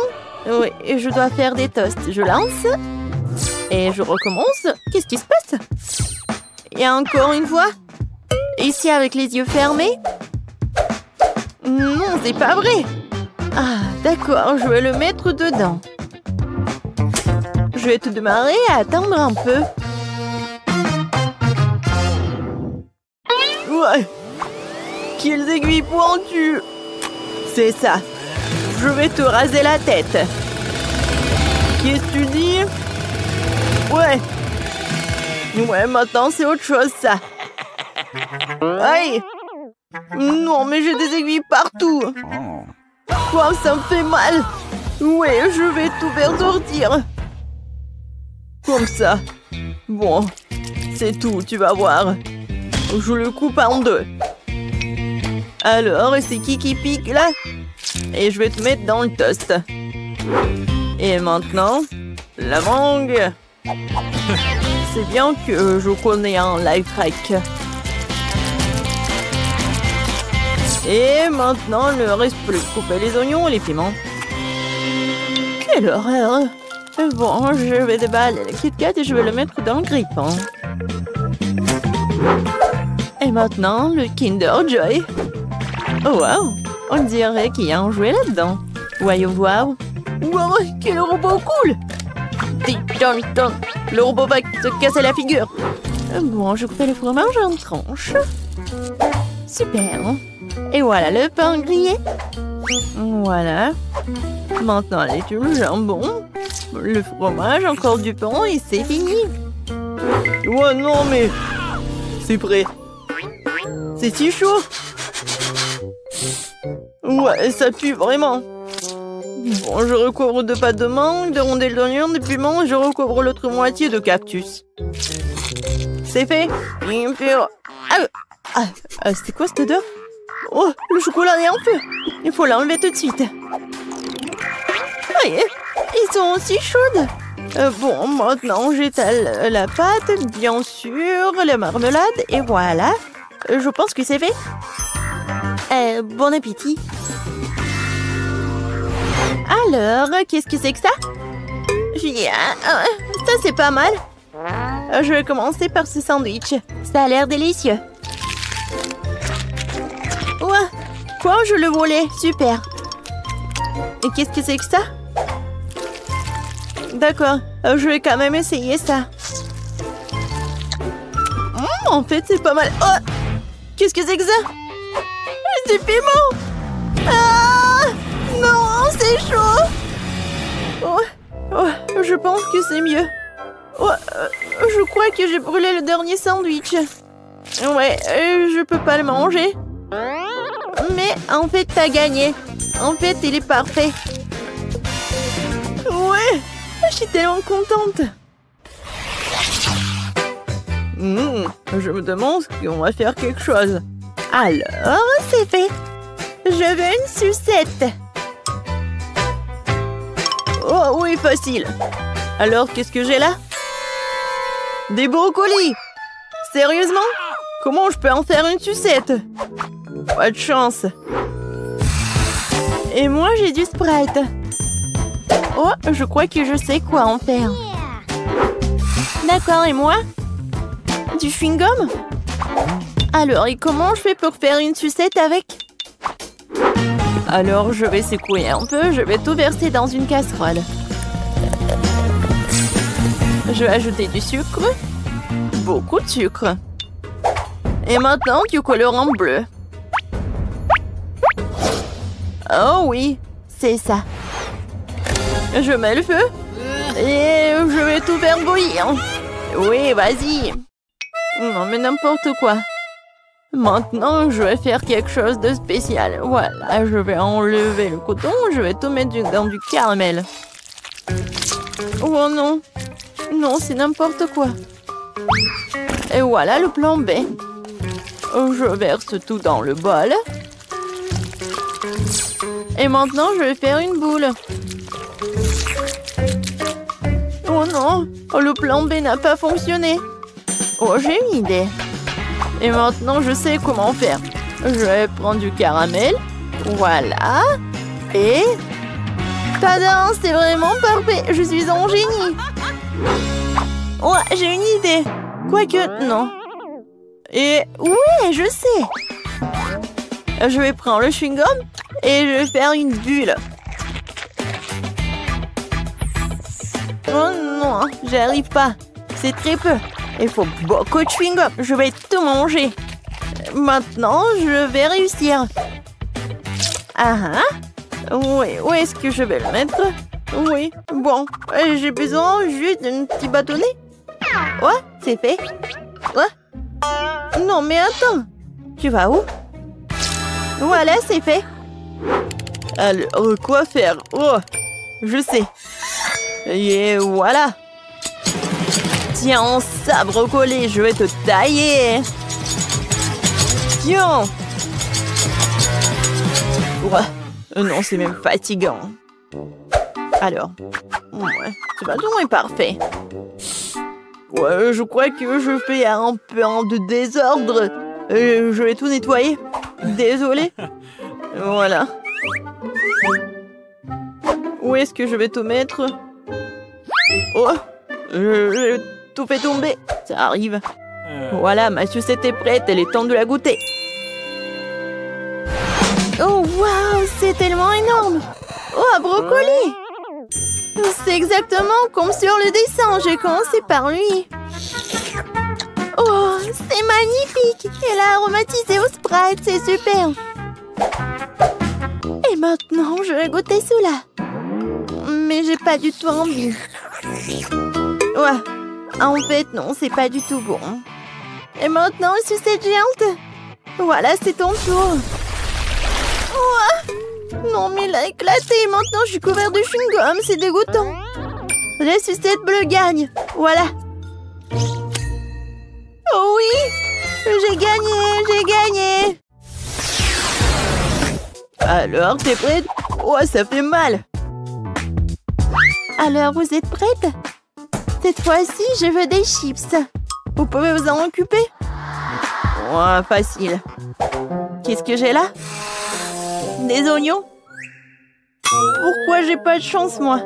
Oui, et je dois faire des toasts. Je lance. Et je recommence. Qu'est-ce qui se passe? Et encore une fois. Ici avec les yeux fermés. Non, c'est pas vrai. Ah, d'accord, je vais le mettre dedans. Je vais te demander à attendre un peu. Ouais. Quelles aiguilles pointues. C'est ça. Je vais te raser la tête. Qu'est-ce que tu dis? Ouais. Ouais, maintenant c'est autre chose, ça. Aïe. Non, mais j'ai des aiguilles partout. Quoi, ça me fait mal. Ouais, je vais tout faire sortir. Comme ça. Bon, c'est tout, tu vas voir. Je le coupe en deux. Alors, c'est qui pique, là? Et je vais te mettre dans le toast. Et maintenant, la mangue. C'est bien que je connais un life hack. Et maintenant, il ne reste plus couper les oignons et les piments. Quelle horreur! Bon, je vais déballer le Kit Kat et je vais le mettre dans le grille-pain. Et maintenant, le Kinder Joy. Oh, wow! On dirait qu'il y a un jouet là-dedans. Voyons voir. Wow, quel robot cool! Le robot va se casser la figure. Bon, je coupe le fromage en tranches. Super! Et voilà le pain grillé. Voilà. Maintenant, les tubes, le jambon, le fromage, encore du pain et c'est fini. Ouais, non, mais... C'est prêt. C'est si chaud. Ouais, ça pue vraiment. Bon, je recouvre de pâte de mangue, de rondelles d'oignon, de piment et je recouvre l'autre moitié de cactus. C'est fait. C'est quoi cette odeur? Oh, le chocolat est en feu. Il faut l'enlever tout de suite. Voyez, ils sont aussi chaudes. Bon, maintenant j'étale la pâte, bien sûr, la marmelade, et voilà. Je pense que c'est fait. Bon appétit. Alors, qu'est-ce que c'est que ça? Ça, c'est pas mal. Je vais commencer par ce sandwich. Ça a l'air délicieux. Ouais. Quoi, je le volais? Super. Et qu'est-ce que c'est que ça? D'accord, je vais quand même essayer ça. En fait, c'est pas mal. Oh, qu'est-ce que c'est que ça? Du piment. Ah, non, c'est chaud. Oh, je pense que c'est mieux. Oh, je crois que j'ai brûlé le dernier sandwich. Ouais, je peux pas le manger. Mais en fait, t'as gagné. En fait, il est parfait. Ouais, je suis tellement contente. Je me demande si on va faire quelque chose. Alors, c'est fait. Je veux une sucette. Oh oui, facile. Alors, qu'est-ce que j'ai là? Des brocolis. Sérieusement? Comment je peux en faire une sucette? Pas de chance. Et moi, j'ai du Sprite. Oh, je crois que je sais quoi en faire. D'accord, et moi? Du chewing-gum? Alors, et comment je fais pour faire une sucette avec? Alors, je vais secouer un peu. Je vais tout verser dans une casserole. Je vais ajouter du sucre. Beaucoup de sucre. Et maintenant, du colorant bleu. Oh oui, c'est ça. Je mets le feu. Et je vais tout faire bouillir. Oui, vas-y. Non, mais n'importe quoi. Maintenant, je vais faire quelque chose de spécial. Voilà, je vais enlever le coton. Je vais tout mettre dans du caramel. Oh non. Non, c'est n'importe quoi. Et voilà le plan B. Je verse tout dans le bol. Et maintenant, je vais faire une boule. Oh non, le plan B n'a pas fonctionné. Oh, j'ai une idée. Et maintenant, je sais comment faire. Je vais prendre du caramel. Voilà. Et... Tada, c'est vraiment parfait. Je suis un génie. Oh, j'ai une idée. Quoique, non. Et oui, je sais. Je vais prendre le chewing-gum et je vais faire une bulle. Oh non, j'arrive pas. C'est très peu. Il faut beaucoup de chewing-gum. Je vais tout manger. Maintenant, je vais réussir. Ah ah. Oui, où est-ce que je vais le mettre? Oui, bon. J'ai besoin juste d'un petit bâtonnet. Ouais, c'est fait. Ouais. Non, mais attends. Tu vas où? Voilà, c'est fait. Alors, quoi faire? Oh, je sais. Et voilà. Tiens, ça, brocoli, je vais te tailler. Tiens. Ouais. Non, c'est même fatigant. Alors, ouais, ce bâton est parfait. Ouais, je crois que je fais un peu de désordre. Je vais tout nettoyer. Désolée. Voilà. Où est-ce que je vais tout mettre? Oh, j'ai tout fait tomber. Ça arrive. Voilà, ma sucette est prête. Elle est temps de la goûter. Oh, waouh, c'est tellement énorme. Oh, un brocoli. C'est exactement comme sur le dessin. J'ai commencé par lui. Oh, c'est magnifique. Elle a aromatisé au Sprite. C'est super. Et maintenant, je vais goûter cela. Mais j'ai pas du tout envie. Ouais. En fait, non, c'est pas du tout bon. Et maintenant, sucette géante. Voilà, c'est ton tour. Ouais. Non, mais il a éclaté. Maintenant, je suis couvert de chewing-gum. C'est dégoûtant. La sucette bleue gagne. Voilà. Oh oui. J'ai gagné. J'ai gagné. Alors, t'es prête? Oh, ça fait mal. Alors, vous êtes prête? Cette fois-ci, je veux des chips. Vous pouvez vous en occuper? Oh, facile. Qu'est-ce que j'ai là? Des oignons? Pourquoi j'ai pas de chance, moi?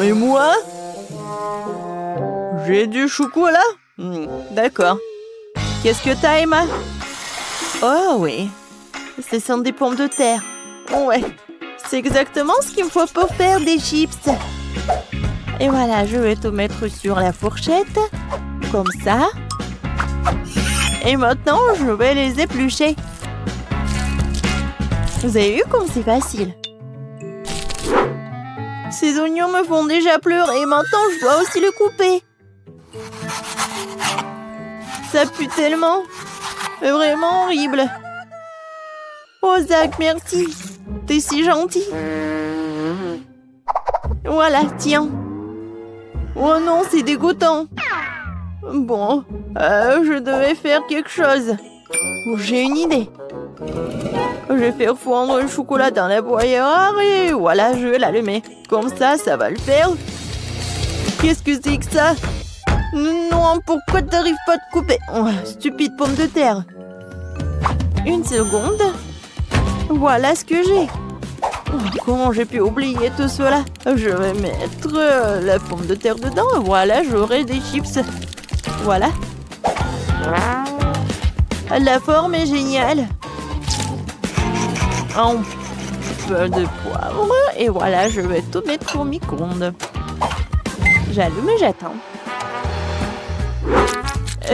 Et moi? J'ai du chocolat? D'accord. Qu'est-ce que t'as, Emma? Oh oui. Ce sont des pommes de terre. Ouais. C'est exactement ce qu'il me faut pour faire des chips. Et voilà, je vais tout mettre sur la fourchette. Comme ça. Et maintenant, je vais les éplucher. Vous avez vu comme c'est facile? Ces oignons me font déjà pleurer. Maintenant, je dois aussi le couper. Ça pue tellement. C'est vraiment horrible. Oh, Zach, merci. T'es si gentil. Voilà, tiens. Oh non, c'est dégoûtant. Bon, je devais faire quelque chose. Oh, j'ai une idée. Je vais faire fondre le chocolat dans la broyeur et voilà, je vais l'allumer. Comme ça, ça va le faire. Qu'est-ce que c'est que ça? Non, pourquoi t'arrives pas à te couper? Oh, stupide pomme de terre. Une seconde. Voilà ce que j'ai. Oh, comment j'ai pu oublier tout cela? Je vais mettre la pomme de terre dedans. Voilà, j'aurai des chips. Voilà. La forme est géniale. Un peu de poivre. Et voilà, je vais tout mettre au micro-ondes. J'allume et j'attends.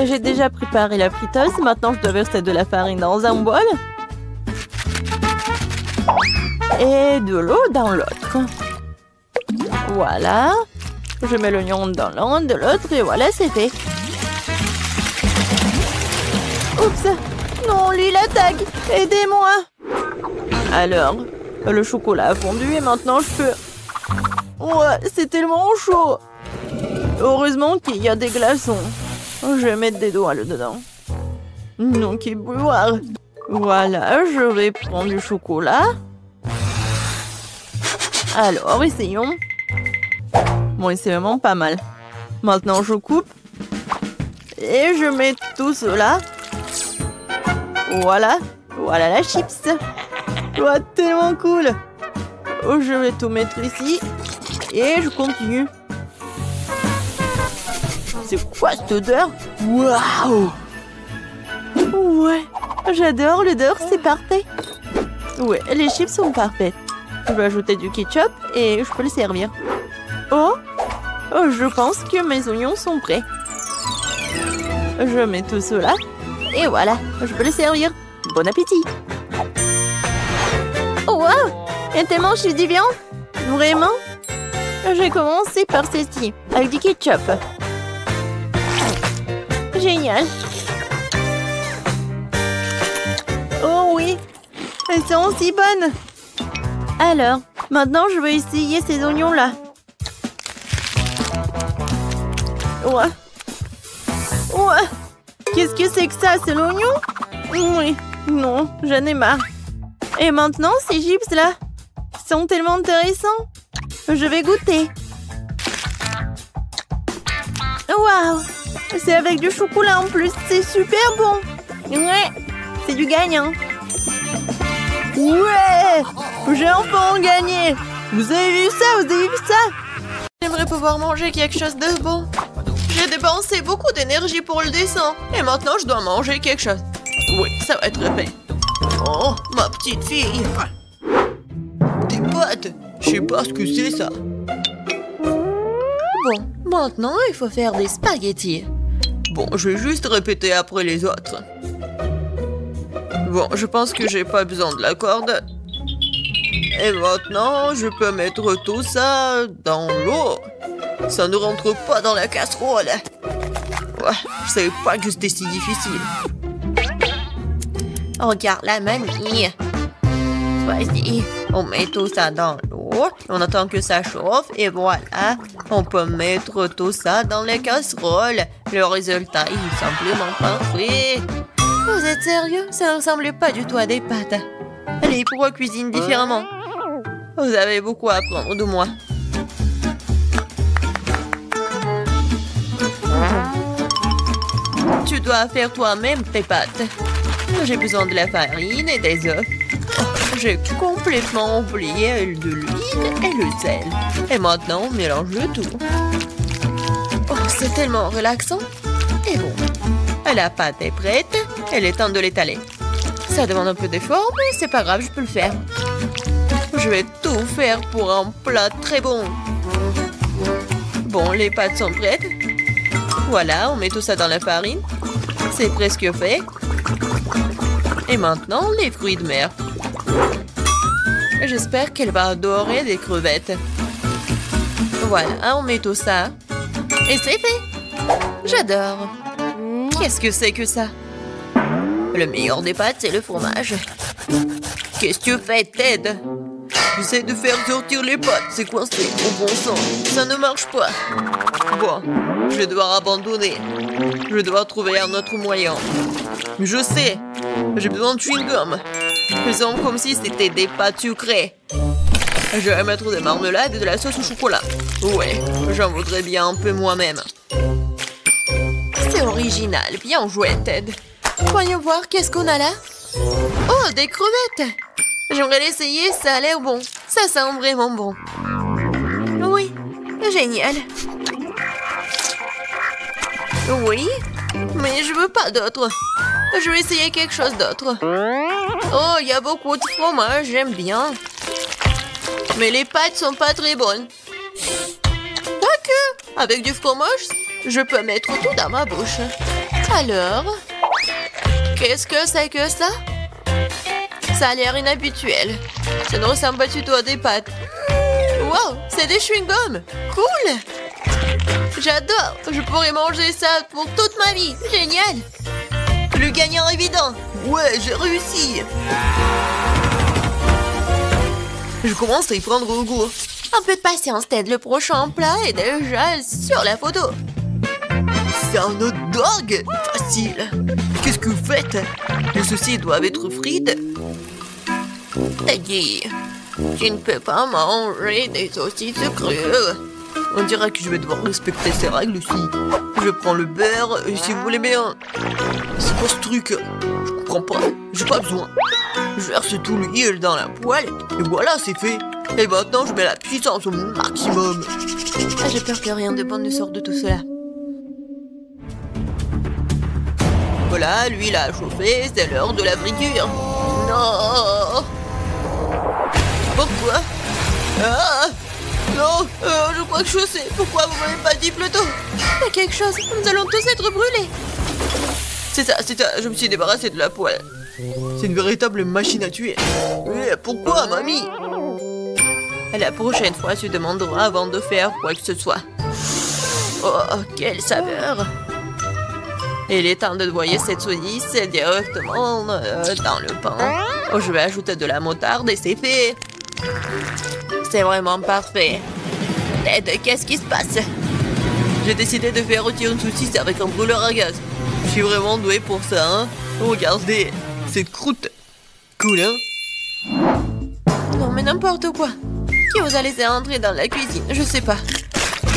J'ai déjà préparé la friteuse. Maintenant, je dois verser de la farine dans un bol. Et de l'eau dans l'autre. Voilà. Je mets l'oignon dans l'un de l'autre et voilà, c'est fait. Oups. Non, lui, il attaque. Aidez-moi. Alors, le chocolat a fondu et maintenant je peux... Ouais, c'est tellement chaud. Heureusement qu'il y a des glaçons. Je vais mettre des doigts là-dedans. Donc, il peut boire. Voilà, je vais prendre du chocolat. Alors, essayons. Bon, c'est vraiment pas mal. Maintenant, je coupe. Et je mets tout cela. Voilà. Voilà la chips. Oh, tellement cool. Oh, je vais tout mettre ici. Et je continue. C'est quoi cette odeur? Waouh! Ouais, j'adore l'odeur, c'est parfait. Ouais, les chips sont parfaites. Je vais ajouter du ketchup et je peux le servir. Oh, je pense que mes oignons sont prêts. Je mets tout cela. Et voilà, je peux le servir. Bon appétit. Oh, wow! Il y a tellement chips de viande. Vraiment? Je vais commencer par ceci, avec du ketchup. Génial. Oh oui, elles sont aussi bonnes. Alors, maintenant je vais essayer ces oignons-là. Ouais. Ouais. Qu'est-ce que c'est que ça? C'est l'oignon? Oui. Non, j'en ai marre. Et maintenant, ces chips-là sont tellement intéressants. Je vais goûter. Waouh! C'est avec du chocolat en plus. C'est super bon. Ouais, c'est du gagnant. Ouais! J'ai enfin gagné. Vous avez vu ça? Vous avez vu ça? J'aimerais pouvoir manger quelque chose de bon. J'ai dépensé beaucoup d'énergie pour le dessin. Et maintenant, je dois manger quelque chose. Oui, ça va être fait. Oh, ma petite fille. Des pâtes. Je sais pas ce que c'est ça. Bon, maintenant, il faut faire des spaghettis. Bon, je vais juste répéter après les autres. Bon, je pense que j'ai pas besoin de la corde. Et maintenant, je peux mettre tout ça dans l'eau. Ça ne rentre pas dans la casserole. Ouais, je savais pas que c'était si difficile. Regarde la mamie. Vas-y, on met tout ça dans l'eau. On attend que ça chauffe et voilà. On peut mettre tout ça dans les casseroles. Le résultat est simplement parfait. Vous êtes sérieux? Ça ne ressemble pas du tout à des pâtes. Allez, pourquoi cuisine différemment? Vous avez beaucoup à apprendre de moi. Tu dois faire toi-même tes pâtes. J'ai besoin de la farine et des œufs. Oh, j'ai complètement oublié de l'huile et le sel. Et maintenant, on mélange le tout. Oh, c'est tellement relaxant. Et bon, la pâte est prête. Il est temps de l'étaler. Ça demande un peu d'effort, mais c'est pas grave, je peux le faire. Je vais tout faire pour un plat très bon. Bon, les pâtes sont prêtes. Voilà, on met tout ça dans la farine. C'est presque fait. Et maintenant, les fruits de mer. J'espère qu'elle va adorer des crevettes. Voilà, on met tout ça. Et c'est fait. J'adore. Qu'est-ce que c'est que ça? Le meilleur des pâtes, c'est le fromage. Qu'est-ce que tu fais, Ted? J'essaie de faire sortir les pâtes, c'est coincé, au bon sang. Ça ne marche pas. Bon, je vais devoir abandonner. Je vais devoir trouver un autre moyen. Je sais, j'ai besoin de chewing-gum. Faisons comme si c'était des pâtes sucrées. Je vais mettre des marmelades et de la sauce au chocolat. Ouais, j'en voudrais bien un peu moi-même. C'est original, bien joué, Ted. Voyons voir, qu'est-ce qu'on a là? Oh, des crevettes! J'aimerais l'essayer, ça a l'air bon. Ça sent vraiment bon. Oui, génial. Oui, mais je veux pas d'autre. Je vais essayer quelque chose d'autre. Oh, il y a beaucoup de fromage, j'aime bien. Mais les pâtes sont pas très bonnes. Quoique, avec du fromage, je peux mettre tout dans ma bouche. Alors, qu'est-ce que c'est que ça? Ça a l'air inhabituel. Ça ne ressemble pas du tout à des pâtes. Wow, c'est des chewing-gums. Cool. J'adore. Je pourrais manger ça pour toute ma vie. Génial. Le gagnant évident. Ouais, j'ai réussi. Je commence à y prendre goût. Un peu de patience, Ted. Le prochain plat est déjà sur la photo. C'est un hot dog? Facile. Qu'est-ce que vous faites? Les saucisses doivent être frites. Teddy, tu ne peux pas manger des saucisses crues. On dirait que je vais devoir respecter ces règles aussi. Je prends le beurre, si vous voulez bien. C'est quoi ce truc? Je comprends pas. J'ai pas besoin. Je verse tout l'huile dans la poêle et voilà, c'est fait. Et maintenant, je mets la puissance au maximum. Ah, j'ai peur que rien de bon ne sorte de tout cela. Voilà, l'huile a chauffé, c'est l'heure de la friture. Non! Pourquoi? Ah! Non, je crois que je sais. Pourquoi vous m'avez pas dit plus tôt? Il y a quelque chose, nous allons tous être brûlés. C'est ça, je me suis débarrassé de la poêle. C'est une véritable machine à tuer. Mais pourquoi, mamie? La prochaine fois, tu demanderas avant de faire quoi que ce soit. Oh, quelle saveur! Il est temps de noyer cette saucisse directement dans le pain. Oh, je vais ajouter de la moutarde et c'est fait. C'est vraiment parfait. Ted, qu'est-ce qui se passe? J'ai décidé de faire rôtir une saucisse avec un brûleur à gaz. Je suis vraiment doué pour ça, hein? Regardez, cette croûte. Cool, hein? Non, mais n'importe quoi. Qui vous a laissé entrer dans la cuisine? Je sais pas.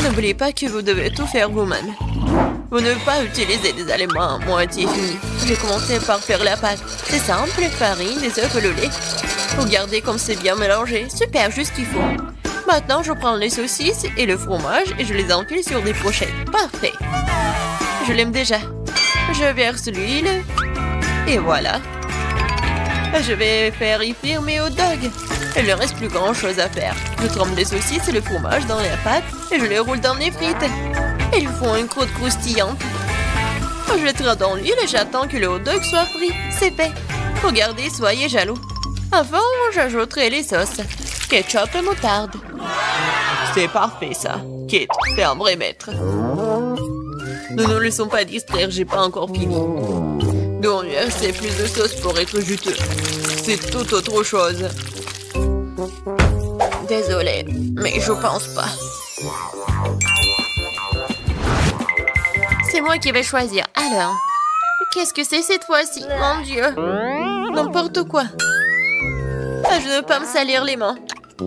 N'oubliez pas que vous devez tout faire vous-même. Vous ne devez pas utiliser des aliments à moitié finis. J'ai commencé par faire la pâte. C'est simple, farine, des œufs, le lait. Regardez comme c'est bien mélangé. Super, juste ce qu'il faut. Maintenant, je prends les saucisses et le fromage et je les enfile sur des brochettes. Parfait. Je l'aime déjà. Je verse l'huile. Et voilà. Je vais faire y frire mes hot dogs. Il ne reste plus grand chose à faire. Je trempe les saucisses et le fromage dans la pâte et je les roule dans les frites. Ils font une croûte croustillante. Je les traite dans l'huile et j'attends que le hot dog soit frit. C'est fait. Regardez, soyez jaloux. Avant, j'ajouterai les sauces. Ketchup et moutarde. C'est parfait, ça. Kate, t'es un vrai maître. Ne nous laissons pas distraire, j'ai pas encore fini. Donc, c'est plus de sauce pour être juteux. C'est tout autre chose. Désolée, mais je pense pas. C'est moi qui vais choisir. Alors, qu'est-ce que c'est cette fois-ci? Mon Dieu. N'importe quoi. Ah, je ne veux pas me salir les mains.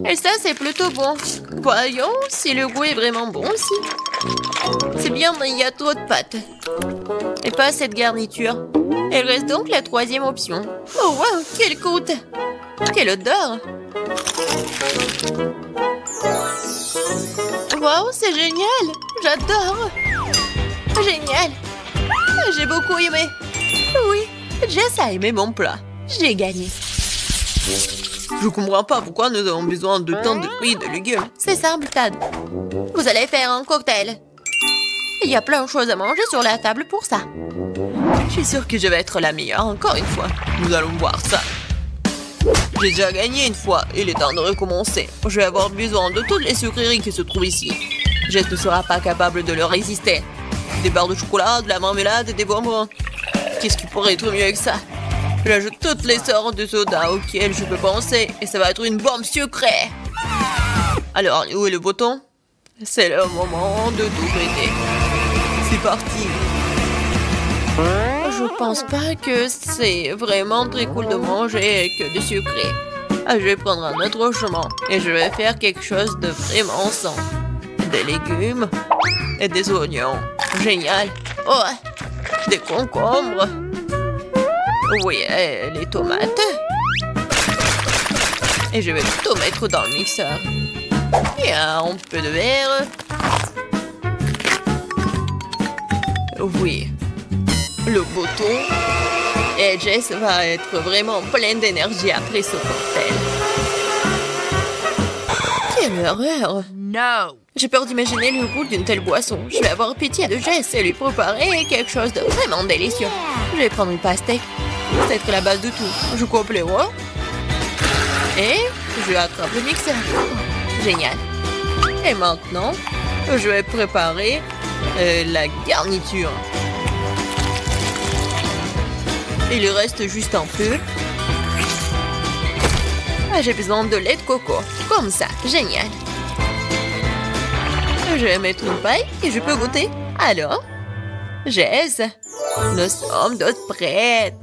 Et ça, c'est plutôt bon. Voyons si le goût est vraiment bon aussi. C'est bien, mais il y a trop de pâtes. Et pas assez de garniture. Il reste donc la troisième option. Oh, wow, quelle croûte! Quelle odeur! Wow, c'est génial! J'adore! Génial! J'ai beaucoup aimé. Oui, Jess a aimé mon plat. J'ai gagné. Je comprends pas pourquoi nous avons besoin de tant de fruits et de légumes. C'est simple, Tad. Vous allez faire un cocktail. Il y a plein de choses à manger sur la table pour ça. Je suis sûre que je vais être la meilleure encore une fois. Nous allons voir ça. J'ai déjà gagné une fois. Il est temps de recommencer. Je vais avoir besoin de toutes les sucreries qui se trouvent ici. Jess ne sera pas capable de leur résister. Des barres de chocolat, de la marmelade et des bonbons. Qu'est-ce qui pourrait être mieux que ça? J'ajoute toutes les sortes de sodas auxquelles je peux penser et ça va être une bombe sucrée. Alors, où est le bouton? C'est le moment de tout péter. C'est parti. Je pense pas que c'est vraiment très cool de manger que du sucré. Je vais prendre un autre chemin et je vais faire quelque chose de vraiment sain. Des légumes et des oignons. Génial. Oh, des concombres. Oui, les tomates. Et je vais tout mettre dans le mixeur. Et un peu de verre. Oui. Le bouton. Et Jess va être vraiment pleine d'énergie après ce cocktail. Quelle horreur! No! J'ai peur d'imaginer le goût d'une telle boisson. Je vais avoir pitié de Jess et lui préparer quelque chose de vraiment délicieux. Je vais prendre une pastèque. C'est être la base de tout. Je coupe les rois. Et je attrape le mixeur. Génial. Et maintenant, je vais préparer la garniture. Il reste juste un peu. J'ai besoin de lait de coco. Comme ça. Génial. Je vais mettre une paille et je peux goûter. Alors, Jess, nous sommes toutes prêtes.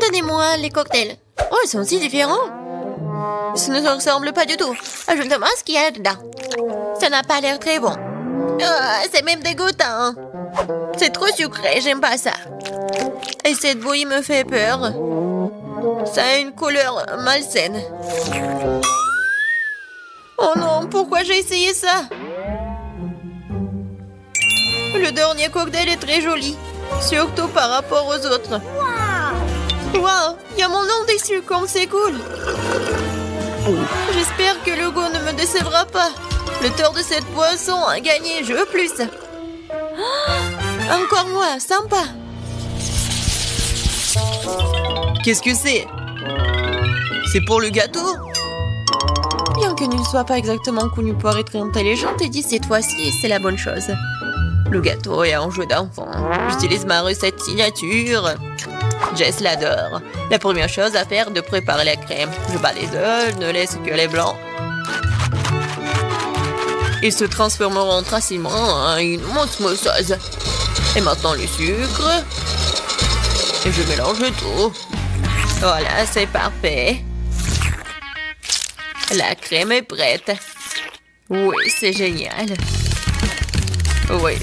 Donnez-moi les cocktails. Oh, ils sont si différents. Ça ne se ressemble pas du tout. Je me demande ce qu'il y a dedans. Ça n'a pas l'air très bon. C'est même dégoûtant. C'est trop sucré, j'aime pas ça. Et cette bouillie me fait peur. Ça a une couleur malsaine. Oh non, pourquoi j'ai essayé ça? Le dernier cocktail est très joli, surtout par rapport aux autres. Wow, il y a mon nom dessus, comme c'est cool. J'espère que le goût ne me décevra pas. Le tort de cette boisson a gagné, je veux plus. Encore moi, sympa. Qu'est-ce que c'est? C'est pour le gâteau? Bien que ne soit pas exactement connu pour être intelligente, et dit cette fois-ci, c'est la bonne chose. Le gâteau est un jeu d'enfant. J'utilise ma recette signature. Jess l'adore. La première chose à faire est de préparer la crème. Je bats les œufs, ne laisse que les blancs. Ils se transformeront facilement en une osmosose. Et maintenant le sucre. Et je mélange tout. Voilà, c'est parfait. La crème est prête. Oui, c'est génial. Oui,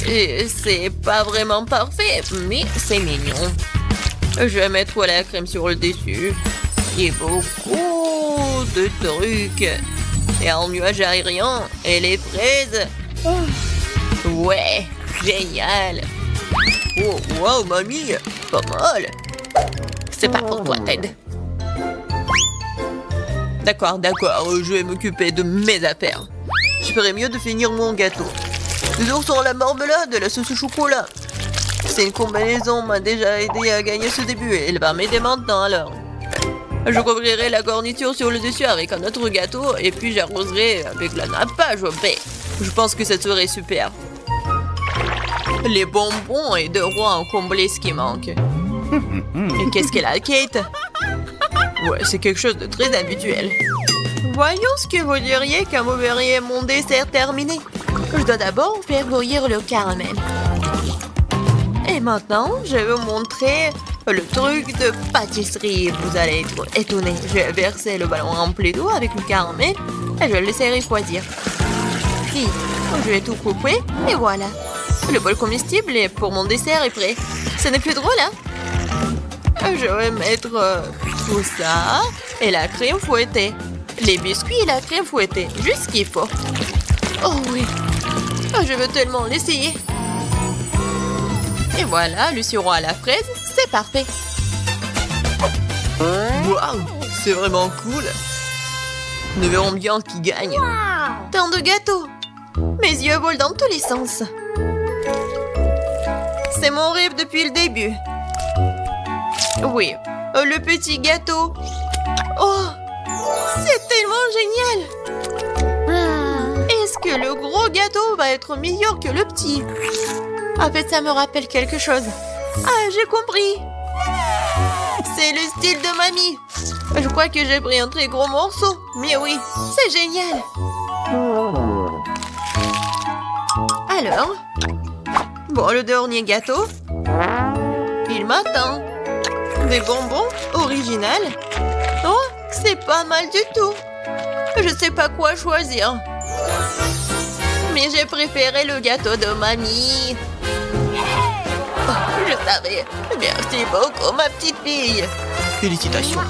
c'est pas vraiment parfait, mais c'est mignon. Je vais mettre la crème sur le dessus. Il y a beaucoup de trucs. Et un nuage aérien et les fraises. Ouais, génial. Oh, wow, mamie, pas mal. C'est pas pour toi, Ted. D'accord, je vais m'occuper de mes affaires. Je ferais mieux de finir mon gâteau. Des oursons à la marmelade et la sauce au chocolat. C'est une combinaison m'a déjà aidé à gagner ce début et elle va m'aider maintenant alors. Je couvrirai la garniture sur le dessus avec un autre gâteau et puis j'arroserai avec la nappage au baie. Je pense que ça serait super. Les bonbons et deux rois ont comblé ce qui manque. Et qu'est-ce qu'elle a, Kate? Ouais, c'est quelque chose de très habituel. Voyons ce que vous diriez quand vous verriez mon dessert terminé. Je dois d'abord faire bouillir le caramel. Et maintenant, je vais vous montrer le truc de pâtisserie. Vous allez être étonnés. Je vais verser le ballon rempli d'eau avec le caramel et je vais le laisser refroidir. Puis, je vais tout couper et voilà. Le bol comestible pour mon dessert est prêt. Ce n'est plus drôle, hein? Je vais mettre tout ça et la crème fouettée. Les biscuits et la crème fouettée. Juste ce qu'il faut. Oh oui. Je veux tellement l'essayer. Et voilà, le sirop à la fraise, c'est parfait. Waouh, c'est vraiment cool. Nous verrons bien qui gagne. Tant de gâteaux. Mes yeux volent dans tous les sens. C'est mon rêve depuis le début. Oui, le petit gâteau. Oh, c'est tellement génial. Est-ce que le gros gâteau va être meilleur que le petit? En fait, ça me rappelle quelque chose. Ah, j'ai compris. C'est le style de mamie. Je crois que j'ai pris un très gros morceau. Mais oui, c'est génial. Alors, bon, le dernier gâteau. Il m'attend. Des bonbons original. Oh, c'est pas mal du tout. Je sais pas quoi choisir. Mais j'ai préféré le gâteau de mamie. Oh, je savais. Merci beaucoup, ma petite fille. Félicitations.